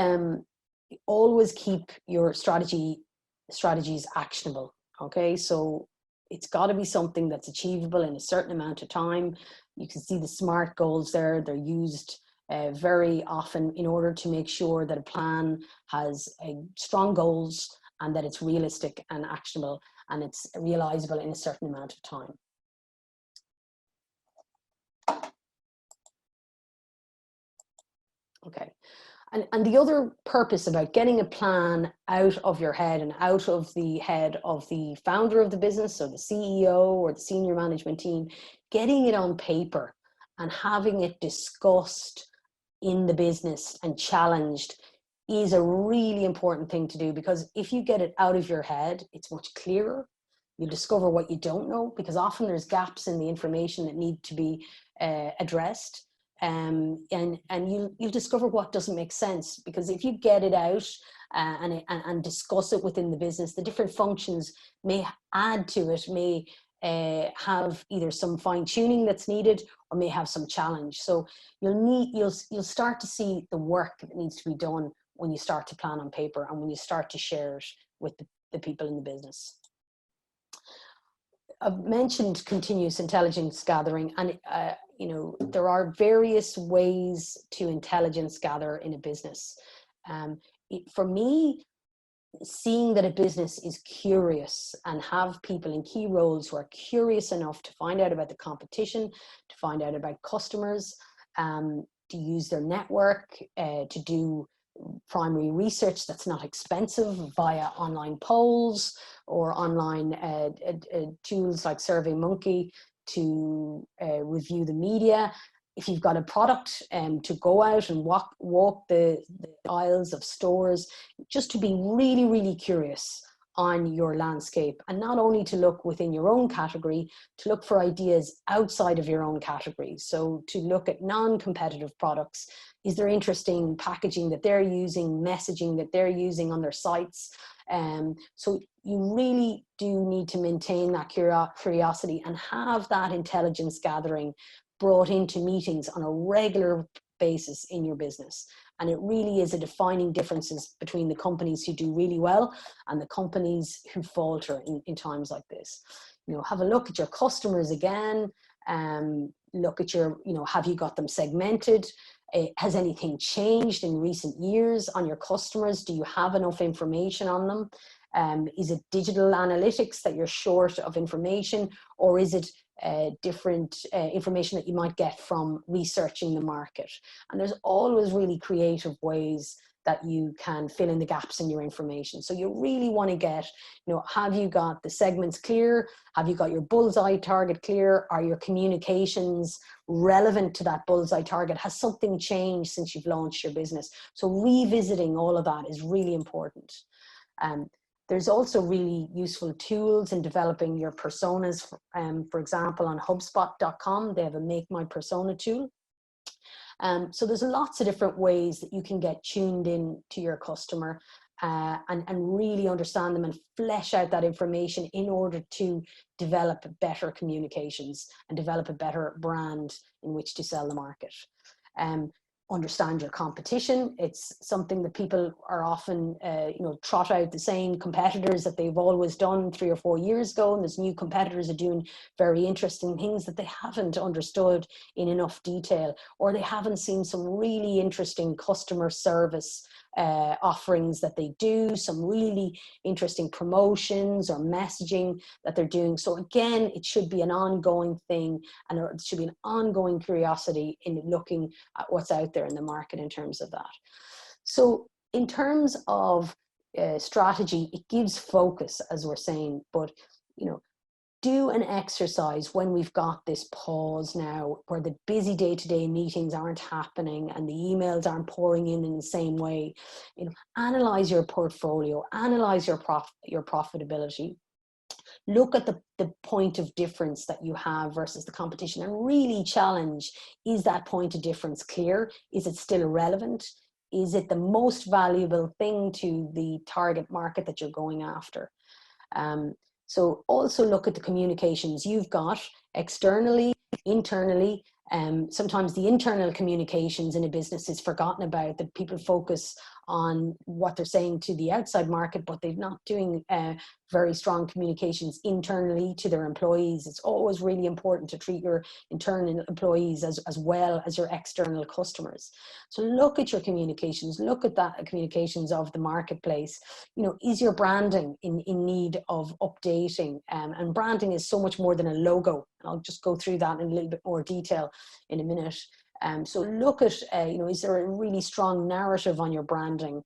always keep your strategies actionable. Okay, so it's got to be something that's achievable in a certain amount of time. You can see the SMART goals there. They're used very often in order to make sure that a plan has strong goals and that it's realistic and actionable and it's realizable in a certain amount of time. Okay, And the other purpose about getting a plan out of your head and out of the head of the founder of the business or the CEO or the senior management team, getting it on paper and having it discussed in the business and challenged is a really important thing to do, because if you get it out of your head, it's much clearer. You discover what you don't know, because often there's gaps in the information that need to be addressed. And you'll discover what doesn't make sense, because if you get it out and discuss it within the business, the different functions may add to it, may have either some fine tuning that's needed or may have some challenge. So you'll start to see the work that needs to be done when you start to plan on paper and when you start to share it with the people in the business. I've mentioned continuous intelligence gathering, and you know, there are various ways to intelligence gather in a business. For me, seeing that a business is curious and have people in key roles who are curious enough to find out about the competition, to find out about customers, to use their network, to do primary research that's not expensive via online polls or online tools like SurveyMonkey to review the media. If you've got a product to go out and walk the aisles of stores, just to be really, really curious on your landscape, and not only to look within your own category, to look for ideas outside of your own category. So to look at non-competitive products. Is there interesting packaging that they're using, messaging that they're using on their sites? So you really do need to maintain that curiosity and have that intelligence gathering brought into meetings on a regular basis in your business. And it really is a defining differences between the companies who do really well and the companies who falter in times like this. You know, have a look at your customers again, look at your, you know, have you got them segmented? Has anything changed in recent years on your customers? Do you have enough information on them? Is it digital analytics that you're short of information, or is it different information that you might get from researching the market? And there's always really creative ways that you can fill in the gaps in your information. So you really want to get, you know, have you got the segments clear? Have you got your bullseye target clear? Are your communications relevant to that bullseye target? Has something changed since you've launched your business? So revisiting all of that is really important. There's also really useful tools in developing your personas. For example, on HubSpot.com, they have a Make My Persona tool. So there's lots of different ways that you can get tuned in to your customer and really understand them and flesh out that information in order to develop better communications and develop a better brand in which to sell the market. Understand your competition. It's something that people are often, you know, trot out the same competitors that they've always done 3 or 4 years ago, and there's new competitors are doing very interesting things that they haven't understood in enough detail, or they haven't seen some really interesting customer service offerings that they do, some really interesting promotions or messaging that they're doing. So again, it should be an ongoing thing, and it should be an ongoing curiosity in looking at what's out there in the market in terms of that. So in terms of strategy, it gives focus, as we're saying, but you know, do an exercise when we've got this pause now where the busy day-to-day meetings aren't happening and the emails aren't pouring in the same way. You know, analyze your portfolio, analyze your profitability, look at the point of difference that you have versus the competition, and really challenge, is that point of difference clear? Is it still relevant? Is it the most valuable thing to the target market that you're going after? So also look at the communications you've got externally, internally. Sometimes the internal communications in a business is forgotten about, that people focus on what they're saying to the outside market, but they're not doing very strong communications internally to their employees. It's always really important to treat your internal employees as well as your external customers. So look at your communications, look at that communications of the marketplace. You know, is your branding in need of updating? And branding is so much more than a logo. I'll just go through that in a little bit more detail in a minute. So look at, is there a really strong narrative on your branding?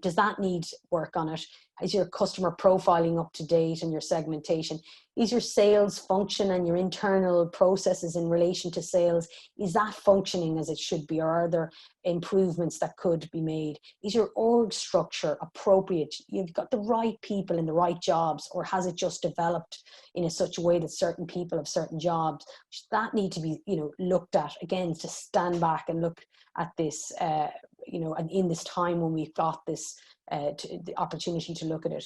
Does that need work on it? Is your customer profiling up to date and your segmentation? Is your sales function and your internal processes in relation to sales, is that functioning as it should be, or are there improvements that could be made? Is your org structure appropriate? You've got the right people in the right jobs, or has it just developed in such a way that certain people have certain jobs? That need to be, looked at again, to stand back and look at this, and in this time when we've got this, the opportunity to look at it.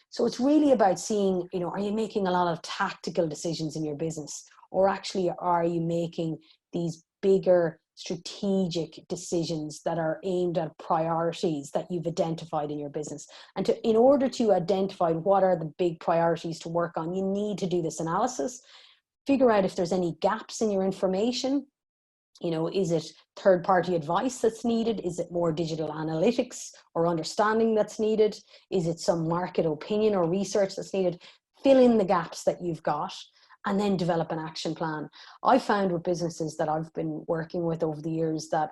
So it's really about seeing, are you making a lot of tactical decisions in your business, or actually are you making these bigger strategic decisions that are aimed at priorities that you've identified in your business? And in order to identify what are the big priorities to work on, you need to do this analysis, figure out if there's any gaps in your information. Is it third-party advice that's needed? Is it more digital analytics or understanding that's needed? Is it some market opinion or research that's needed? Fill in the gaps that you've got and then develop an action plan. I found with businesses that I've been working with over the years that,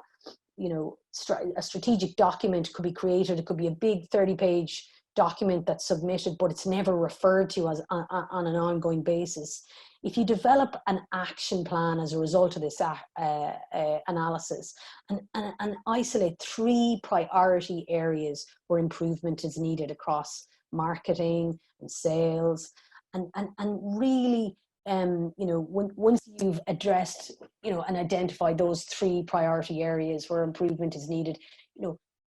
a strategic document could be created. It could be a big 30-page document that's submitted, but it's never referred to as on an ongoing basis. If you develop an action plan as a result of this analysis and isolate 3 priority areas where improvement is needed across marketing and sales, and really, once you've addressed, and identified those 3 priority areas where improvement is needed,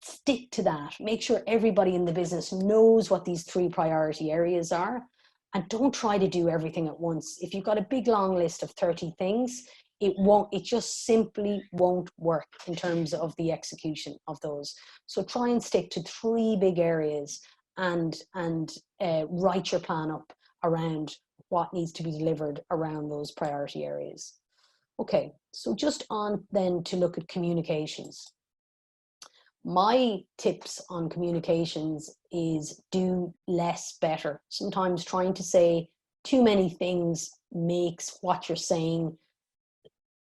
stick to that. Make sure everybody in the business knows what these 3 priority areas are. And don't try to do everything at once. If you've got a big long list of 30 things, it just simply won't work in terms of the execution of those. So try and stick to 3 big areas and write your plan up around what needs to be delivered around those priority areas. Okay, so just on then to look at communications. My tips on communications is do less better. Sometimes trying to say too many things makes what you're saying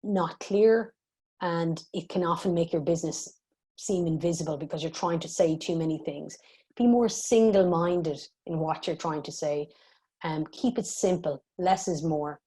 not clear, and it can often make your business seem invisible because you're trying to say too many things. Be more single-minded in what you're trying to say, and keep it simple. Less is more.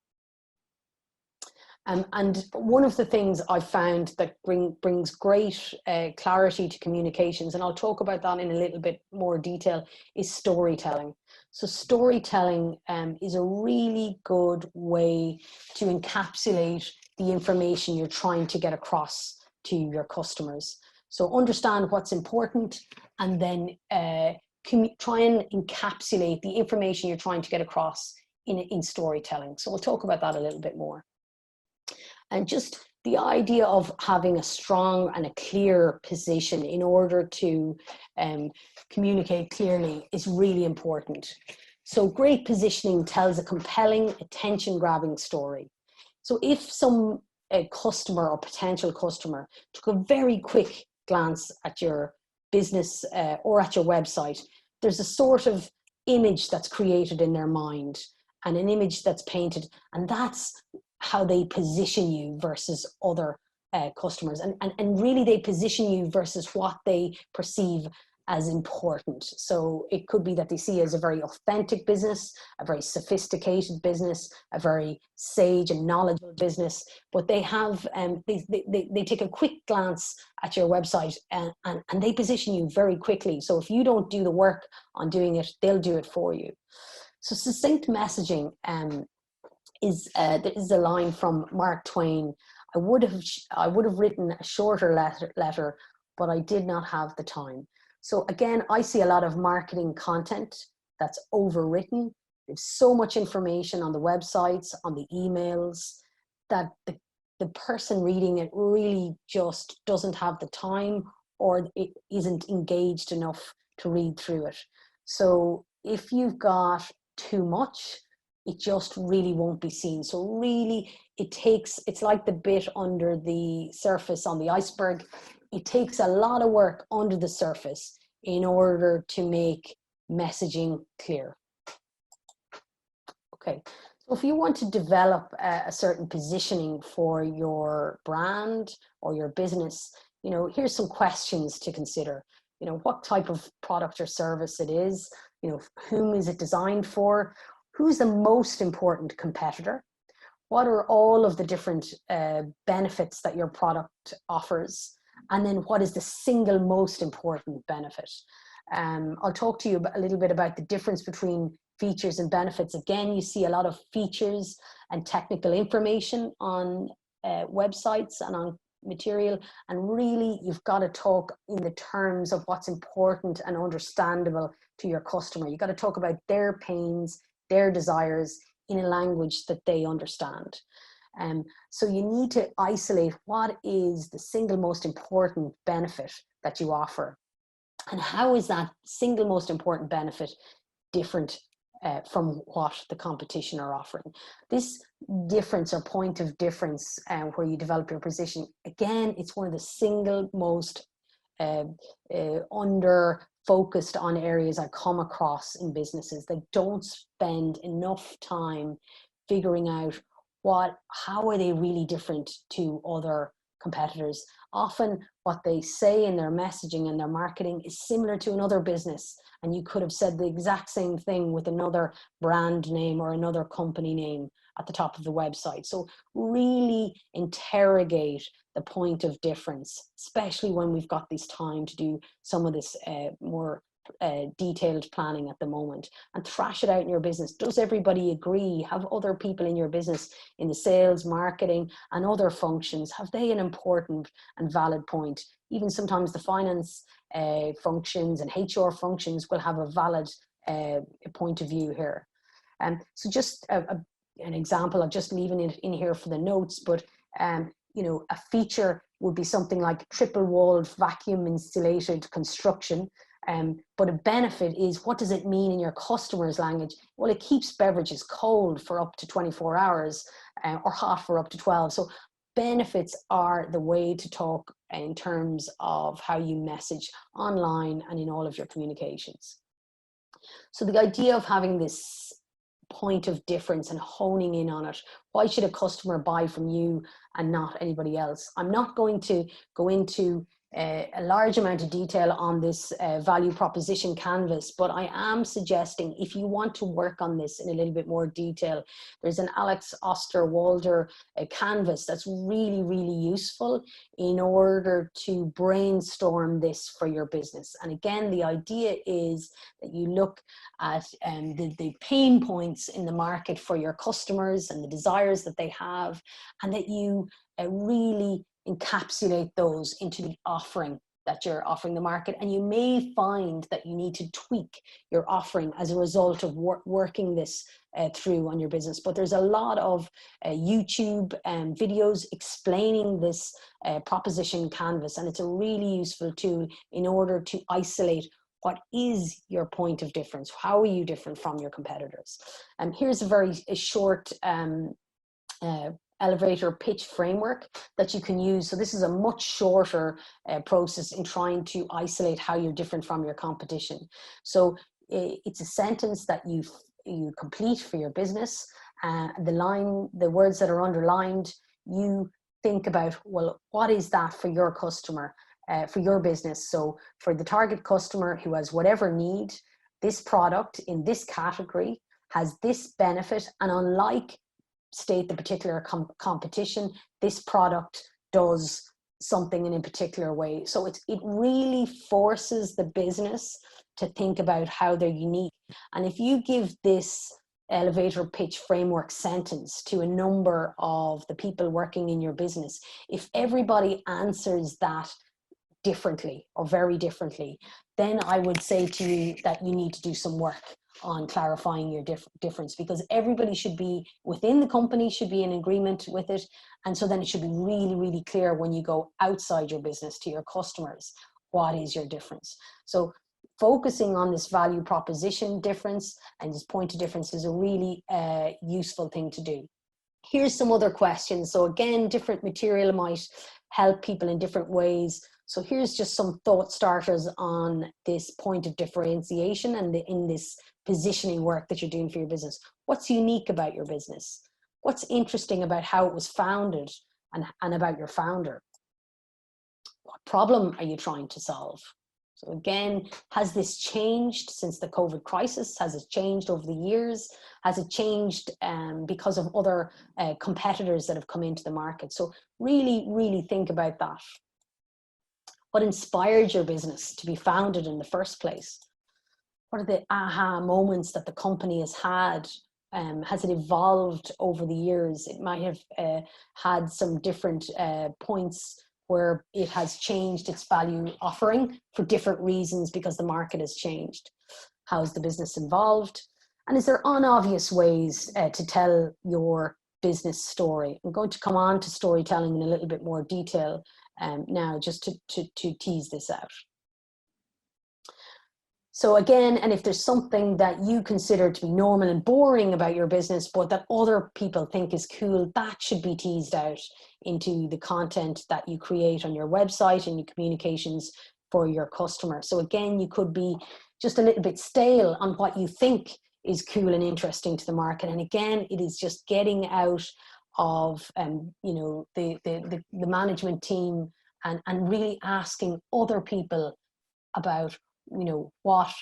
And one of the things I found that brings great clarity to communications, and I'll talk about that in a little bit more detail, is storytelling. So storytelling is a really good way to encapsulate the information you're trying to get across to your customers. So understand what's important, and then try and encapsulate the information you're trying to get across in storytelling. So we'll talk about that a little bit more. And just the idea of having a strong and a clear position in order to communicate clearly is really important. So great positioning tells a compelling, attention-grabbing story. So if some customer or potential customer took a very quick glance at your business or at your website, there's a sort of image that's created in their mind and an image that's painted, and that's how they position you versus other customers. And really they position you versus what they perceive as important. So it could be that they see you as a very authentic business, a very sophisticated business, a very sage and knowledgeable business, but they have, they take a quick glance at your website and they position you very quickly. So if you don't do the work on doing it, they'll do it for you. So succinct messaging there is a line from Mark Twain. I would have written a shorter letter, but I did not have the time. So again, I see a lot of marketing content that's overwritten. There's so much information on the websites, on the emails, that the person reading it really just doesn't have the time, or it isn't engaged enough to read through it. So if you've got too much, it just really won't be seen. So really it's like the bit under the surface on the iceberg. It takes a lot of work under the surface in order to make messaging clear. Okay, So if you want to develop a certain positioning for your brand or your business, you know, here's some questions to consider. You know, what type of product or service it is, you know, whom is it designed for, who's the most important competitor, what are all of the different benefits that your product offers, and then what is the single most important benefit. I'll talk to you a little bit about the difference between features and benefits. Again, you see a lot of features and technical information on websites and on material, and really you've got to talk in the terms of what's important and understandable to your customer. You've got to talk about their pains, their desires in a language that they understand. So you need to isolate what is the single most important benefit that you offer, and how is that single most important benefit different from what the competition are offering. This difference or point of difference where you develop your position, again, it's one of the single most under focused on areas I come across in businesses. They don't spend enough time figuring out how are they really different to other competitors. Often what they say in their messaging and their marketing is similar to another business, and you could have said the exact same thing with another brand name or another company name at the top of the website. So really interrogate the point of difference, especially when we've got this time to do some of this more detailed planning at the moment, and thrash it out in your business. Does everybody agree? Have other people in your business in the sales, marketing and other functions, have they an important and valid point? Even sometimes the finance functions and HR functions will have a valid point of view here. So just an example, I'm just leaving it in here for the notes, but you know, a feature would be something like triple walled vacuum insulated construction. But a benefit is, what does it mean in your customer's language? Well, it keeps beverages cold for up to 24 hours or hot for up to 12. So benefits are the way to talk in terms of how you message online and in all of your communications. So the idea of having this point of difference and honing in on it. Why should a customer buy from you and not anybody else? I'm not going to go into a large amount of detail on this value proposition canvas, but I am suggesting if you want to work on this in a little bit more detail, there's an Alex Osterwalder canvas that's really, really useful in order to brainstorm this for your business. And again, the idea is that you look at the pain points in the market for your customers and the desires that they have, and that you really encapsulate those into the offering that you're offering the market. And you may find that you need to tweak your offering as a result of working this through on your business. But there's a lot of YouTube videos explaining this proposition canvas, and it's a really useful tool in order to isolate what is your point of difference. How are you different from your competitors? And here's a short elevator pitch framework that you can use. So this is a much shorter process in trying to isolate how you're different from your competition. So it's a sentence that you complete for your business. The words that are underlined, you think about, well, what is that for your customer, for your business? So for the target customer who has whatever need, this product in this category has this benefit, and unlike state the particular competition, this product does something in a particular way. So it really forces the business to think about how they're unique. And if you give this elevator pitch framework sentence to a number of the people working in your business, if everybody answers that differently or very differently, then I would say to you that you need to do some work on clarifying your difference, because everybody should be within the company should be in agreement with it. And so then it should be really, really clear when you go outside your business to your customers, what is your difference? So focusing on this value proposition difference and this point of difference is a really useful thing to do. Here's some other questions. So again, different material might help people in different ways. So here's just some thought starters on this point of differentiation and in this positioning work that you're doing for your business. What's unique about your business? What's interesting about how it was founded and about your founder? What problem are you trying to solve? So again, has this changed since the COVID crisis? Has it changed over the years? Has it changed because of other competitors that have come into the market? So really, really think about that. What inspired your business to be founded in the first place? What are the aha moments that the company has had? Has it evolved over the years? It might have had some different points where it has changed its value offering for different reasons because the market has changed. How's the business evolved? And is there unobvious ways to tell your business story? I'm going to come on to storytelling in a little bit more detail now, just to tease this out. So again, and if there's something that you consider to be normal and boring about your business, but that other people think is cool, that should be teased out into the content that you create on your website and your communications for your customer. So again, you could be just a little bit stale on what you think is cool and interesting to the market. And again, it is just getting out of the management team and really asking other people about what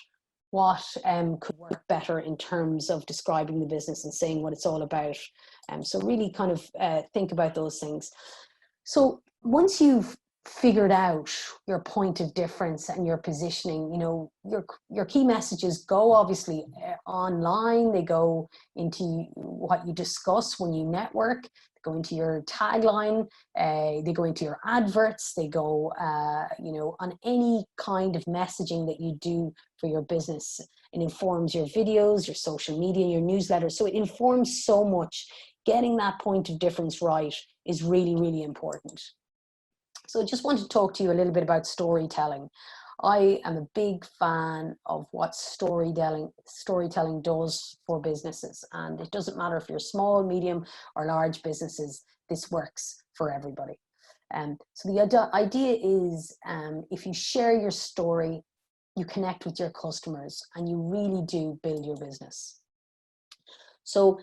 could work better in terms of describing the business and saying what it's all about. So really kind of think about those things. So once you've figured out your point of difference and your positioning, your key messages go obviously online. They go into what you discuss when you network. Go into your tagline, they go into your adverts, they go, on any kind of messaging that you do for your business. It informs your videos, your social media, your newsletters. So it informs so much. Getting that point of difference right is really, really important. So I just want to talk to you a little bit about storytelling. I am a big fan of what storytelling does for businesses. And it doesn't matter if you're small, medium, or large businesses, this works for everybody. So the idea is if you share your story, you connect with your customers and you really do build your business. So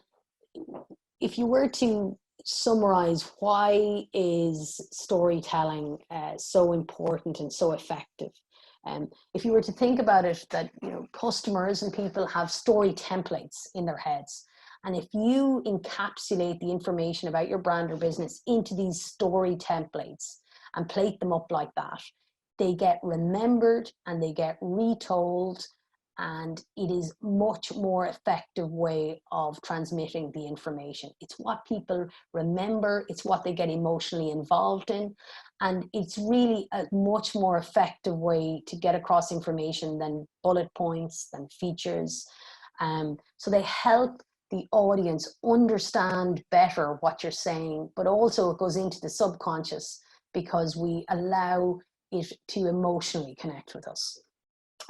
if you were to summarize why is storytelling so important and so effective, if you were to think about it, that customers and people have story templates in their heads, and if you encapsulate the information about your brand or business into these story templates and plate them up like that, they get remembered and they get retold, and it is much more effective way of transmitting the information. It's what people remember, it's what they get emotionally involved in, and it's really a much more effective way to get across information than bullet points, than features. So they help the audience understand better what you're saying, but also it goes into the subconscious because we allow it to emotionally connect with us.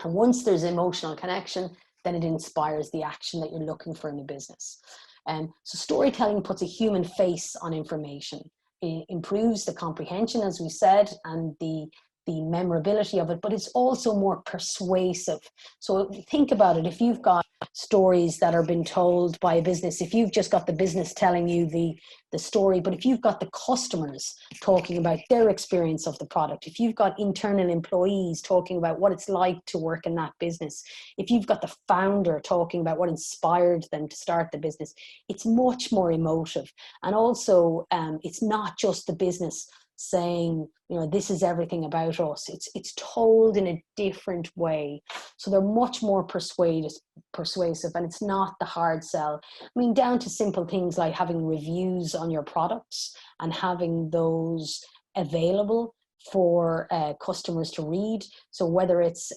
And once there's emotional connection, then it inspires the action that you're looking for in a business. So storytelling puts a human face on information. It improves the comprehension, as we said, and the memorability of it, but it's also more persuasive. So think about it. If you've got stories that are been told by a business, if you've just got the business telling you the story, but if you've got the customers talking about their experience of the product, if you've got internal employees talking about what it's like to work in that business, if you've got the founder talking about what inspired them to start the business, it's much more emotive. And also it's not just the business saying, this is everything about us. It's told in a different way. So they're much more persuasive, and it's not the hard sell. I mean, down to simple things like having reviews on your products and having those available for customers to read. So whether it's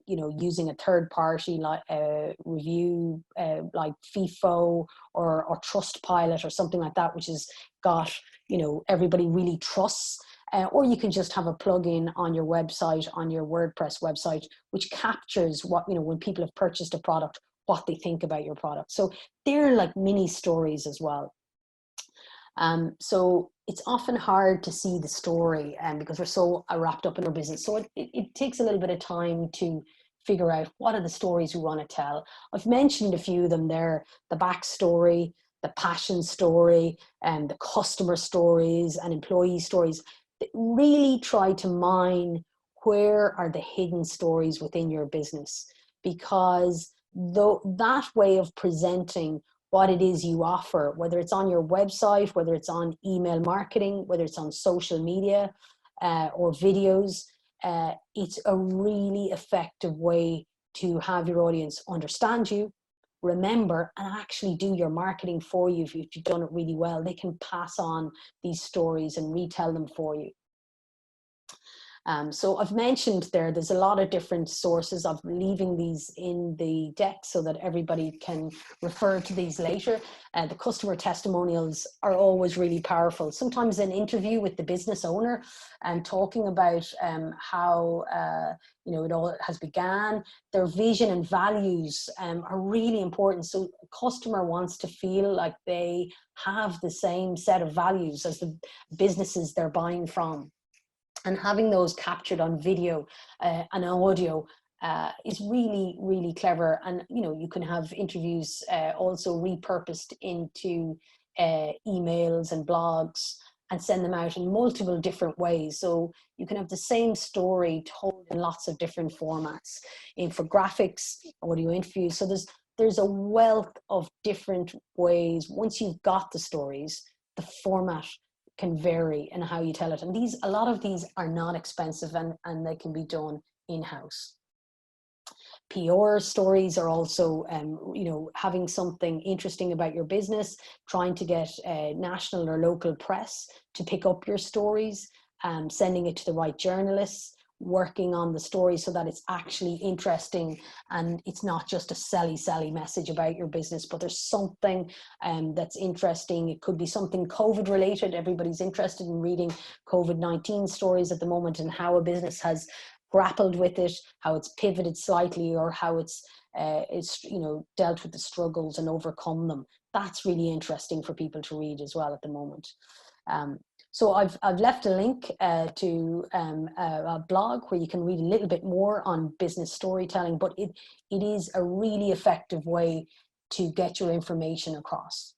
using a third party like review like FIFO or Trustpilot or something like that, which has got everybody really trusts, or you can just have a plugin on your website, on your WordPress website, which captures what when people have purchased a product, what they think about your product. So they're like mini stories as well. So it's often hard to see the story because we're so wrapped up in our business. So it takes a little bit of time to figure out what are the stories we want to tell. I've mentioned a few of them there, the backstory, the passion story, and the customer stories and employee stories. Really try to mine where are the hidden stories within your business, because that way of presenting what it is you offer, whether it's on your website, whether it's on email marketing, whether it's on social media or videos, it's a really effective way to have your audience understand you, remember, and actually do your marketing for you. If you've done it really well, they can pass on these stories and retell them for you. So I've mentioned there's a lot of different sources. I'm leaving these in the deck so that everybody can refer to these later. The customer testimonials are always really powerful. Sometimes an interview with the business owner and talking about how you know, it all has began, their vision and values are really important. So a customer wants to feel like they have the same set of values as the businesses they're buying from. And having those captured on video and audio is really, really clever. And, you know, you can have interviews also repurposed into emails and blogs and send them out in multiple different ways. So you can have the same story told in lots of different formats, infographics, audio interviews. So there's a wealth of different ways. Once you've got the stories, the format can vary in how you tell it. And a lot of these are not expensive, and they can be done in-house. PR stories are also, you know, having something interesting about your business, trying to get national or local press to pick up your stories, sending it to the right journalists, working on the story so that it's actually interesting and it's not just a selly message about your business, but there's something that's interesting. It could be something COVID related. Everybody's interested in reading COVID-19 stories at the moment and how a business has grappled with it, how it's pivoted slightly, or how it's you know, dealt with the struggles and overcome them. That's really interesting for people to read as well at the moment. So I've left a link to a blog where you can read a little bit more on business storytelling, but it is a really effective way to get your information across.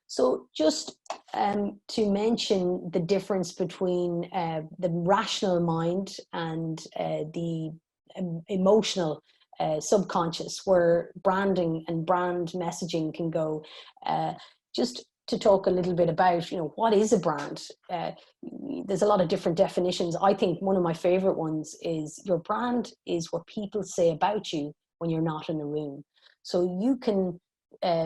So just to mention the difference between the rational mind and the emotional subconscious, where branding and brand messaging can go. Just to talk a little bit about, you know, what is a brand? There's a lot of different definitions. I think one of my favorite ones is your brand is what people say about you when you're not in the room. So you can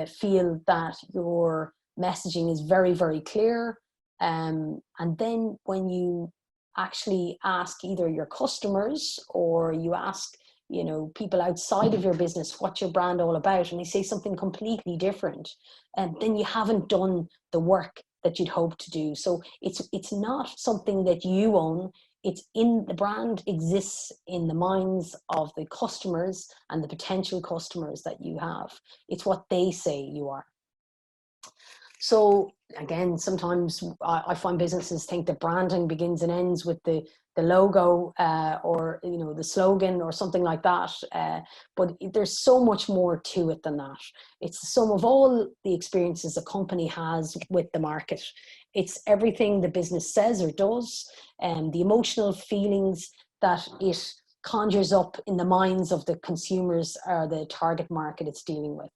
feel that your messaging is very, very clear. And then when you actually ask either your customers or you ask, you know, people outside of your business, what's your brand all about? And they say something completely different. And then you haven't done the work that you'd hope to do. So it's not something that you own. It's in the brand exists in the minds of the customers and the potential customers that you have. It's what they say you are. So again, sometimes I find businesses think that branding begins and ends with the logo or, you know, the slogan or something like that. But there's so much more to it than that. It's the sum of all the experiences a company has with the market. It's everything the business says or does, and the emotional feelings that it conjures up in the minds of the consumers or the target market it's dealing with.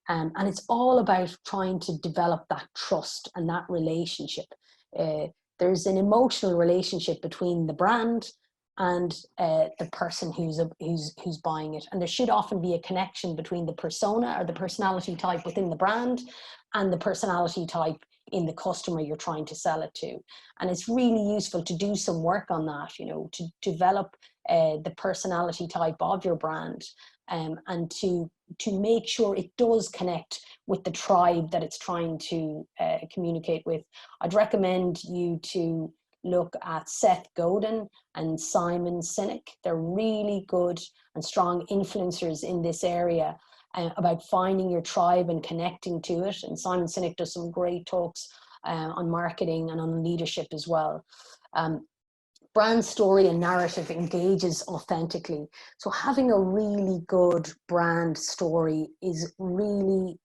And it's all about trying to develop that trust and that relationship. There's an emotional relationship between the brand and the person who's buying it. And there should often be a connection between the persona or the personality type within the brand and the personality type in the customer you're trying to sell it to. And it's really useful to do some work on that, you know, to develop the personality type of your brand, and to make sure it does connect with the tribe that it's trying to communicate with. I'd recommend you to look at Seth Godin and Simon Sinek. They're really good and strong influencers in this area about finding your tribe and connecting to it. And Simon Sinek does some great talks on marketing and on leadership as well. brand story and narrative engages authentically. So having a really good brand story is really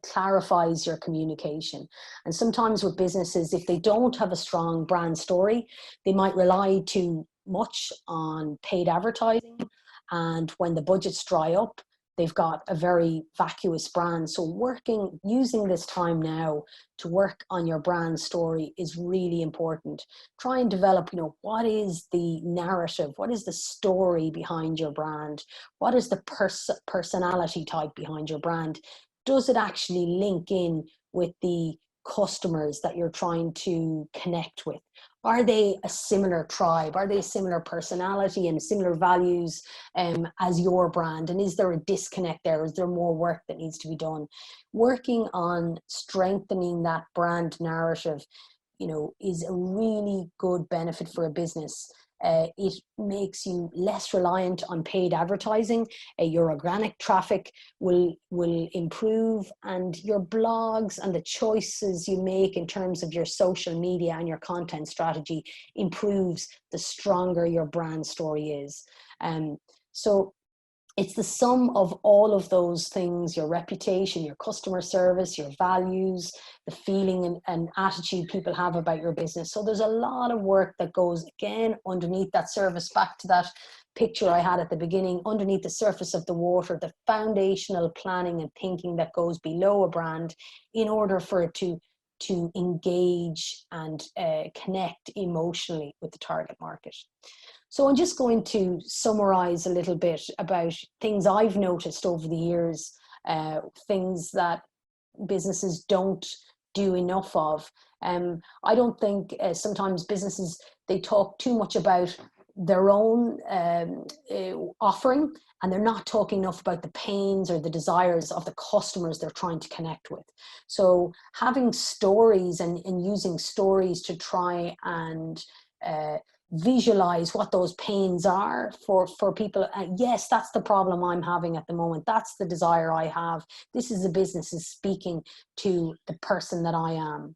clarifies your communication. And sometimes with businesses, if they don't have a strong brand story, they might rely too much on paid advertising. And when the budgets dry up, they've got a very vacuous brand. So using this time now to work on your brand story is really important. Try and develop, what is the narrative? What is the story behind your brand? What is the personality type behind your brand? Does it actually link in with the customers that you're trying to connect with? Are they a similar tribe? Are they a similar personality and similar values as your brand? And is there a disconnect there? Is there more work that needs to be done? Working on strengthening that brand narrative, is a really good benefit for a business. It makes you less reliant on paid advertising. Your organic traffic will improve, and your blogs and the choices you make in terms of your social media and your content strategy improves the stronger your brand story is. So it's the sum of all of those things: your reputation, your customer service, your values, the feeling and attitude people have about your business. So there's a lot of work that goes, again, underneath that surface, back to that picture I had at the beginning, underneath the surface of the water, the foundational planning and thinking that goes below a brand in order for it to engage and connect emotionally with the target market. So I'm just going to summarize a little bit about things I've noticed over the years, things that businesses don't do enough of. I don't think sometimes businesses, they talk too much about their own offering, and they're not talking enough about the pains or the desires of the customers they're trying to connect with. So having stories and using stories to try and visualize what those pains are for people. Yes, that's the problem I'm having at the moment. That's the desire I have. This is the business is speaking to the person that I am.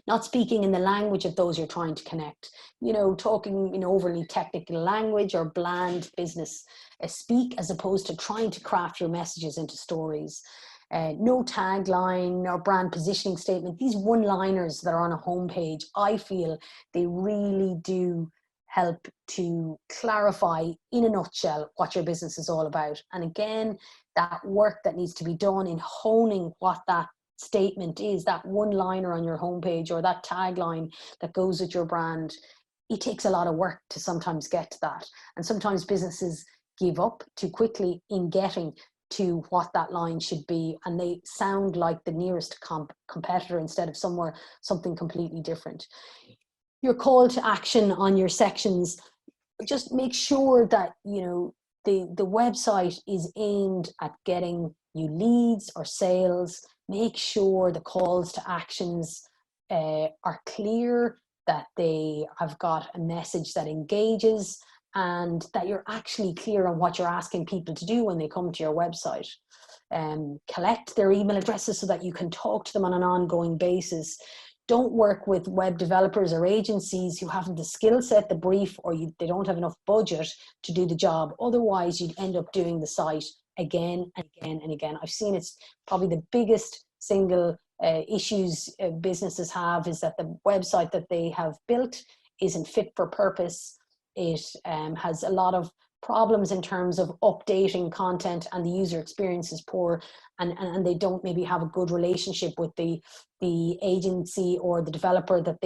Not speaking in the language of those you're trying to connect, talking in overly technical language or bland business speak, as opposed to trying to craft your messages into stories. No tagline or brand positioning statement. These one-liners that are on a homepage, I feel they really do help to clarify in a nutshell what your business is all about. And again, that work that needs to be done in honing what that statement is, that one-liner on your homepage or that tagline that goes with your brand, it takes a lot of work to sometimes get to that. And sometimes businesses give up too quickly in getting to what that line should be, and they sound like the nearest competitor instead of something completely different. Your call to action on your sections, just make sure that the website is aimed at getting you leads or sales. Make sure the calls to actions are clear, that they have got a message that engages, and that you're actually clear on what you're asking people to do when they come to your website. Collect their email addresses so that you can talk to them on an ongoing basis. Don't work with web developers or agencies who haven't the skill set, the brief, or they don't have enough budget to do the job. Otherwise, you'd end up doing the site again and again and again. I've seen it's probably the biggest single issues businesses have, is that the website that they have built isn't fit for purpose. It has a lot of problems in terms of updating content, and the user experience is poor, and they don't maybe have a good relationship with the agency or the developer that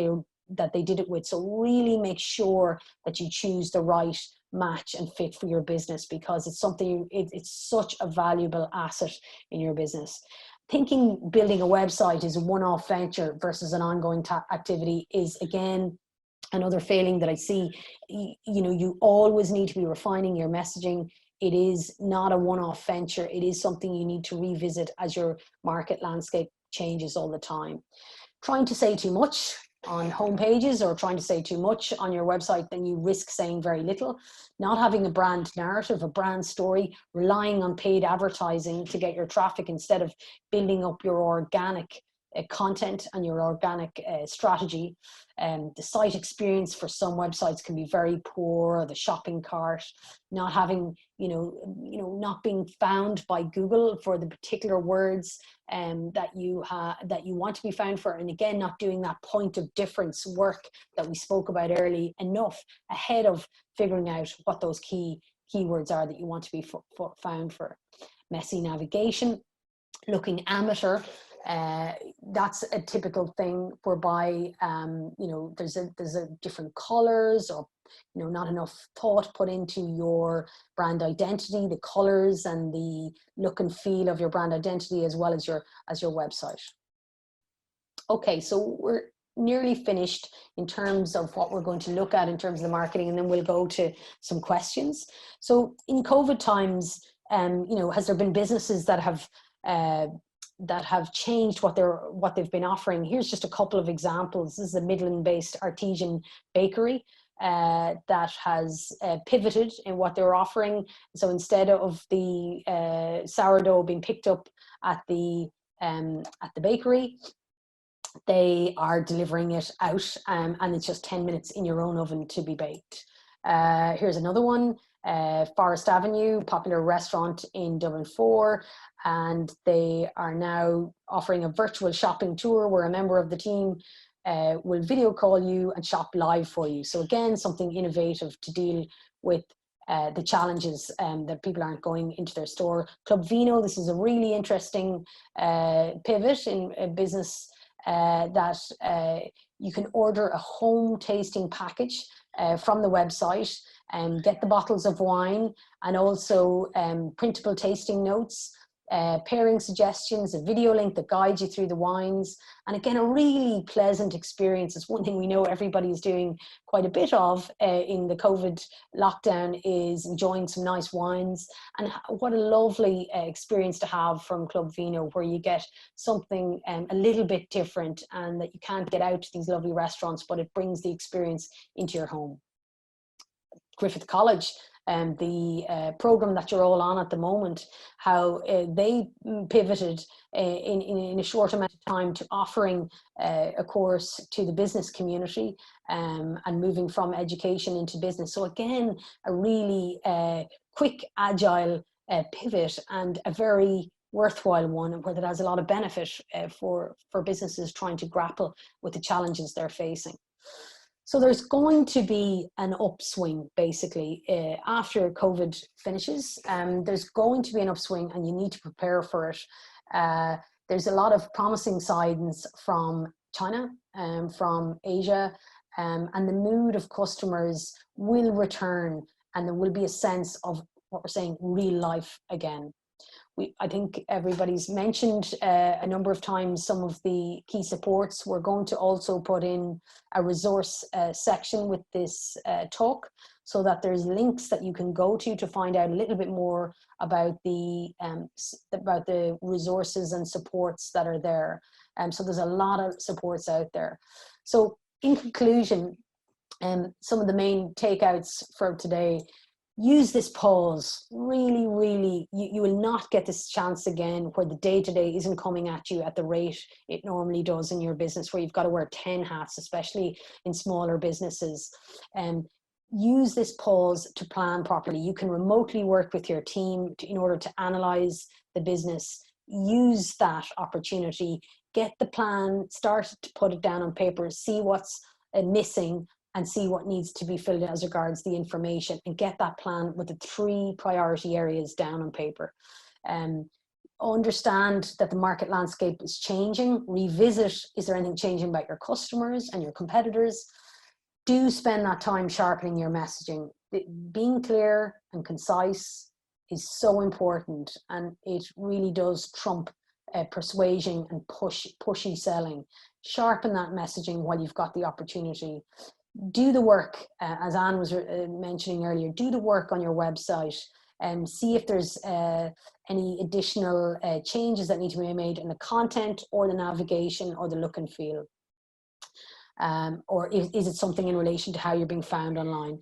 they did it with. So really make sure that you choose the right match and fit for your business, because it's something, it's such a valuable asset in your business. Thinking building a website is a one-off venture versus an ongoing activity is, again, another failing that I see. You always need to be refining your messaging. It is not a one-off venture. It is something you need to revisit as your market landscape changes all the time. Trying to say too much on homepages or trying to say too much on your website, then you risk saying very little. Not having a brand narrative, a brand story, relying on paid advertising to get your traffic instead of building up your organic content and your organic strategy. The site experience for some websites can be very poor. The shopping cart, not having, not being found by Google for the particular words that you want to be found for, and again, not doing that point of difference work that we spoke about early enough ahead of figuring out what those keywords are that you want to be found for. Messy navigation, looking amateur. That's a typical thing whereby there's a different colors, or not enough thought put into your brand identity, the colors and the look and feel of your brand identity, as well as your website. Okay, so we're nearly finished in terms of what we're going to look at in terms of the marketing, and then we'll go to some questions. So in COVID times, has there been businesses that have changed what they've been offering? Here's just a couple of examples. This is a Midland-based artisan bakery that has pivoted in what they're offering. So instead of the sourdough being picked up at the bakery, they are delivering it out, and it's just 10 minutes in your own oven to be baked. Here's another one. Forest Avenue, popular restaurant in Dublin 4, and they are now offering a virtual shopping tour where a member of the team will video call you and shop live for you. So again, something innovative to deal with the challenges that people aren't going into their store. Club Vino, this is a really interesting pivot in a business that you can order a home tasting package from the website and get the bottles of wine, and also printable tasting notes, pairing suggestions, a video link that guides you through the wines, and again, a really pleasant experience. It's one thing we know everybody is doing quite a bit of in the COVID lockdown, is enjoying some nice wines. And what a lovely experience to have from Club Vino, where you get something a little bit different, and that you can't get out to these lovely restaurants, but it brings the experience into your home. Griffith College, and the program that you're all on at the moment, how they pivoted in a short amount of time to offering a course to the business community, and moving from education into business. So again, a really quick, agile pivot, and a very worthwhile one, where that has a lot of benefit for businesses trying to grapple with the challenges they're facing. So there's going to be an upswing, basically, after COVID finishes. There's going to be an upswing, and you need to prepare for it. There's a lot of promising signs from China, from Asia, and the mood of customers will return, and there will be a sense of what we're saying, real life again. I think everybody's mentioned a number of times some of the key supports. We're going to also put in a resource section with this talk, so that there's links that you can go to find out a little bit more about the resources and supports that are there. So there's a lot of supports out there. So in conclusion, some of the main takeouts for today: use this pause. Really, you will not get this chance again, where the day-to-day isn't coming at you at the rate it normally does in your business, where you've got to wear 10 hats, especially in smaller businesses. Use this pause to plan properly. You can remotely work with your team in order to analyze the business. Use that opportunity. Get the plan, start to put it down on paper, see what's missing, and see what needs to be filled in as regards the information, and get that plan with the 3 priority areas down on paper. Understand that the market landscape is changing. Revisit, is there anything changing about your customers and your competitors? Do spend that time sharpening your messaging. Being clear and concise is so important, and it really does trump persuasion and pushy selling. Sharpen that messaging while you've got the opportunity. Do the work, as Anne was mentioning earlier, do the work on your website and see if there's any additional changes that need to be made in the content or the navigation or the look and feel. Or is it something in relation to how you're being found online?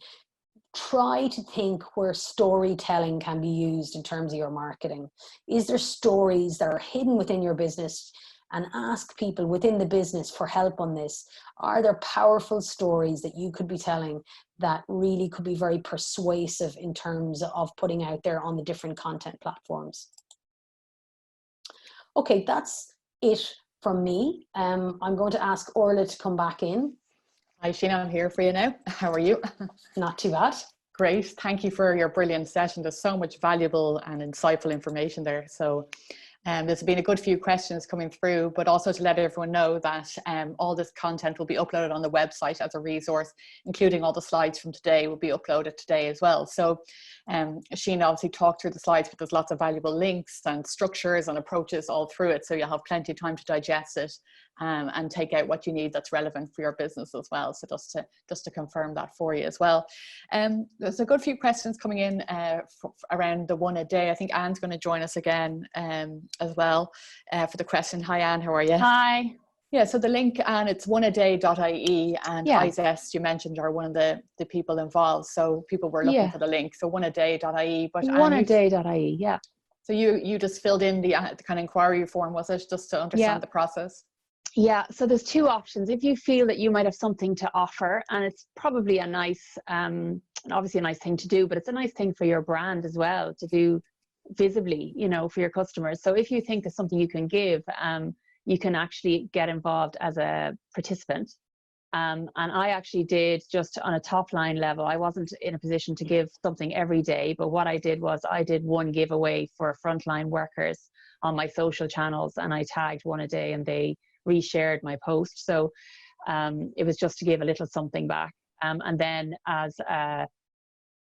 try to think where storytelling can be used in terms of your marketing. Is there stories that are hidden within your business? And ask people within the business for help on this. Are there powerful stories that you could be telling that really could be very persuasive in terms of putting out there on the different content platforms? Okay, that's it from me. I'm going to ask Orla to come back in. Hi, Sheena, I'm here for you now. How are you? Not too bad. Great. Thank you for your brilliant session. There's so much valuable and insightful information there. So there's been a good few questions coming through, but also to let everyone know that all this content will be uploaded on the website as a resource, including all the slides from today will be uploaded today as well. So Sheena obviously talked through the slides, but there's lots of valuable links and structures and approaches all through it. So you'll have plenty of time to digest it and take out what you need that's relevant for your business as well. So just to confirm that for you as well. There's a good few questions coming in around the one a day. I think Anne's going to join us again as well for the question. Hi Anne, how are you? Hi. Yeah, so the link, and it's oneaday.ie, and ISME you mentioned are one of the people involved. So people were looking for the link. So oneaday.ie, but oneaday.ie, yeah. So you just filled in the kind of inquiry form, was it, just to understand the process? Yeah, so there's two options. If you feel that you might have something to offer, and it's probably a nice, obviously a nice thing to do, but it's a nice thing for your brand as well to do visibly, you know, for your customers. So if you think there's something you can give, you can actually get involved as a participant. And I actually did just on a top line level. I wasn't in a position to give something every day, but what I did was I did one giveaway for frontline workers on my social channels, and I tagged One a Day and they reshared my post. So it was just to give a little something back. And then as a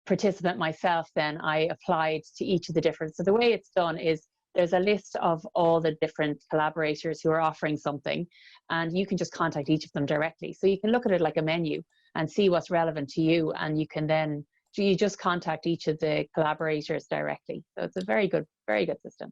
participant myself, then I applied to each of the different, so the way it's done is there's a list of all the different collaborators who are offering something, and you can just contact each of them directly. So you can look at it like a menu and see what's relevant to you, and you just contact each of the collaborators directly. So it's a very good system.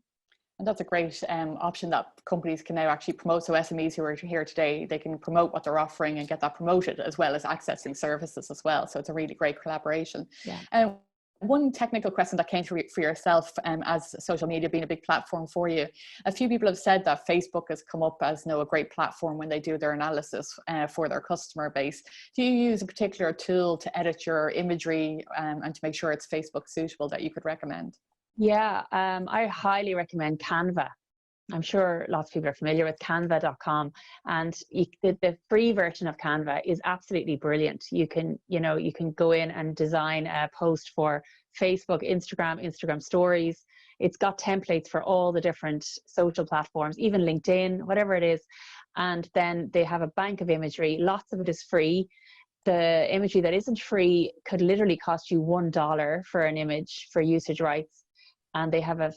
And that's a great option that companies can now actually promote. So SMEs who are here today, they can promote what they're offering and get that promoted, as well as accessing services as well. So it's a really great collaboration. Yeah. One technical question that came through for yourself, as social media being a big platform for you, a few people have said that Facebook has come up as a great platform when they do their analysis for their customer base. Do you use a particular tool to edit your imagery and to make sure it's Facebook suitable that you could recommend? Yeah, I highly recommend Canva. I'm sure lots of people are familiar with canva.com, and the free version of Canva is absolutely brilliant. You can go in and design a post for Facebook, Instagram stories. It's got templates for all the different social platforms, even LinkedIn, whatever it is. And then they have a bank of imagery. Lots of it is free. The imagery that isn't free could literally cost you $1 for an image for usage rights. And they have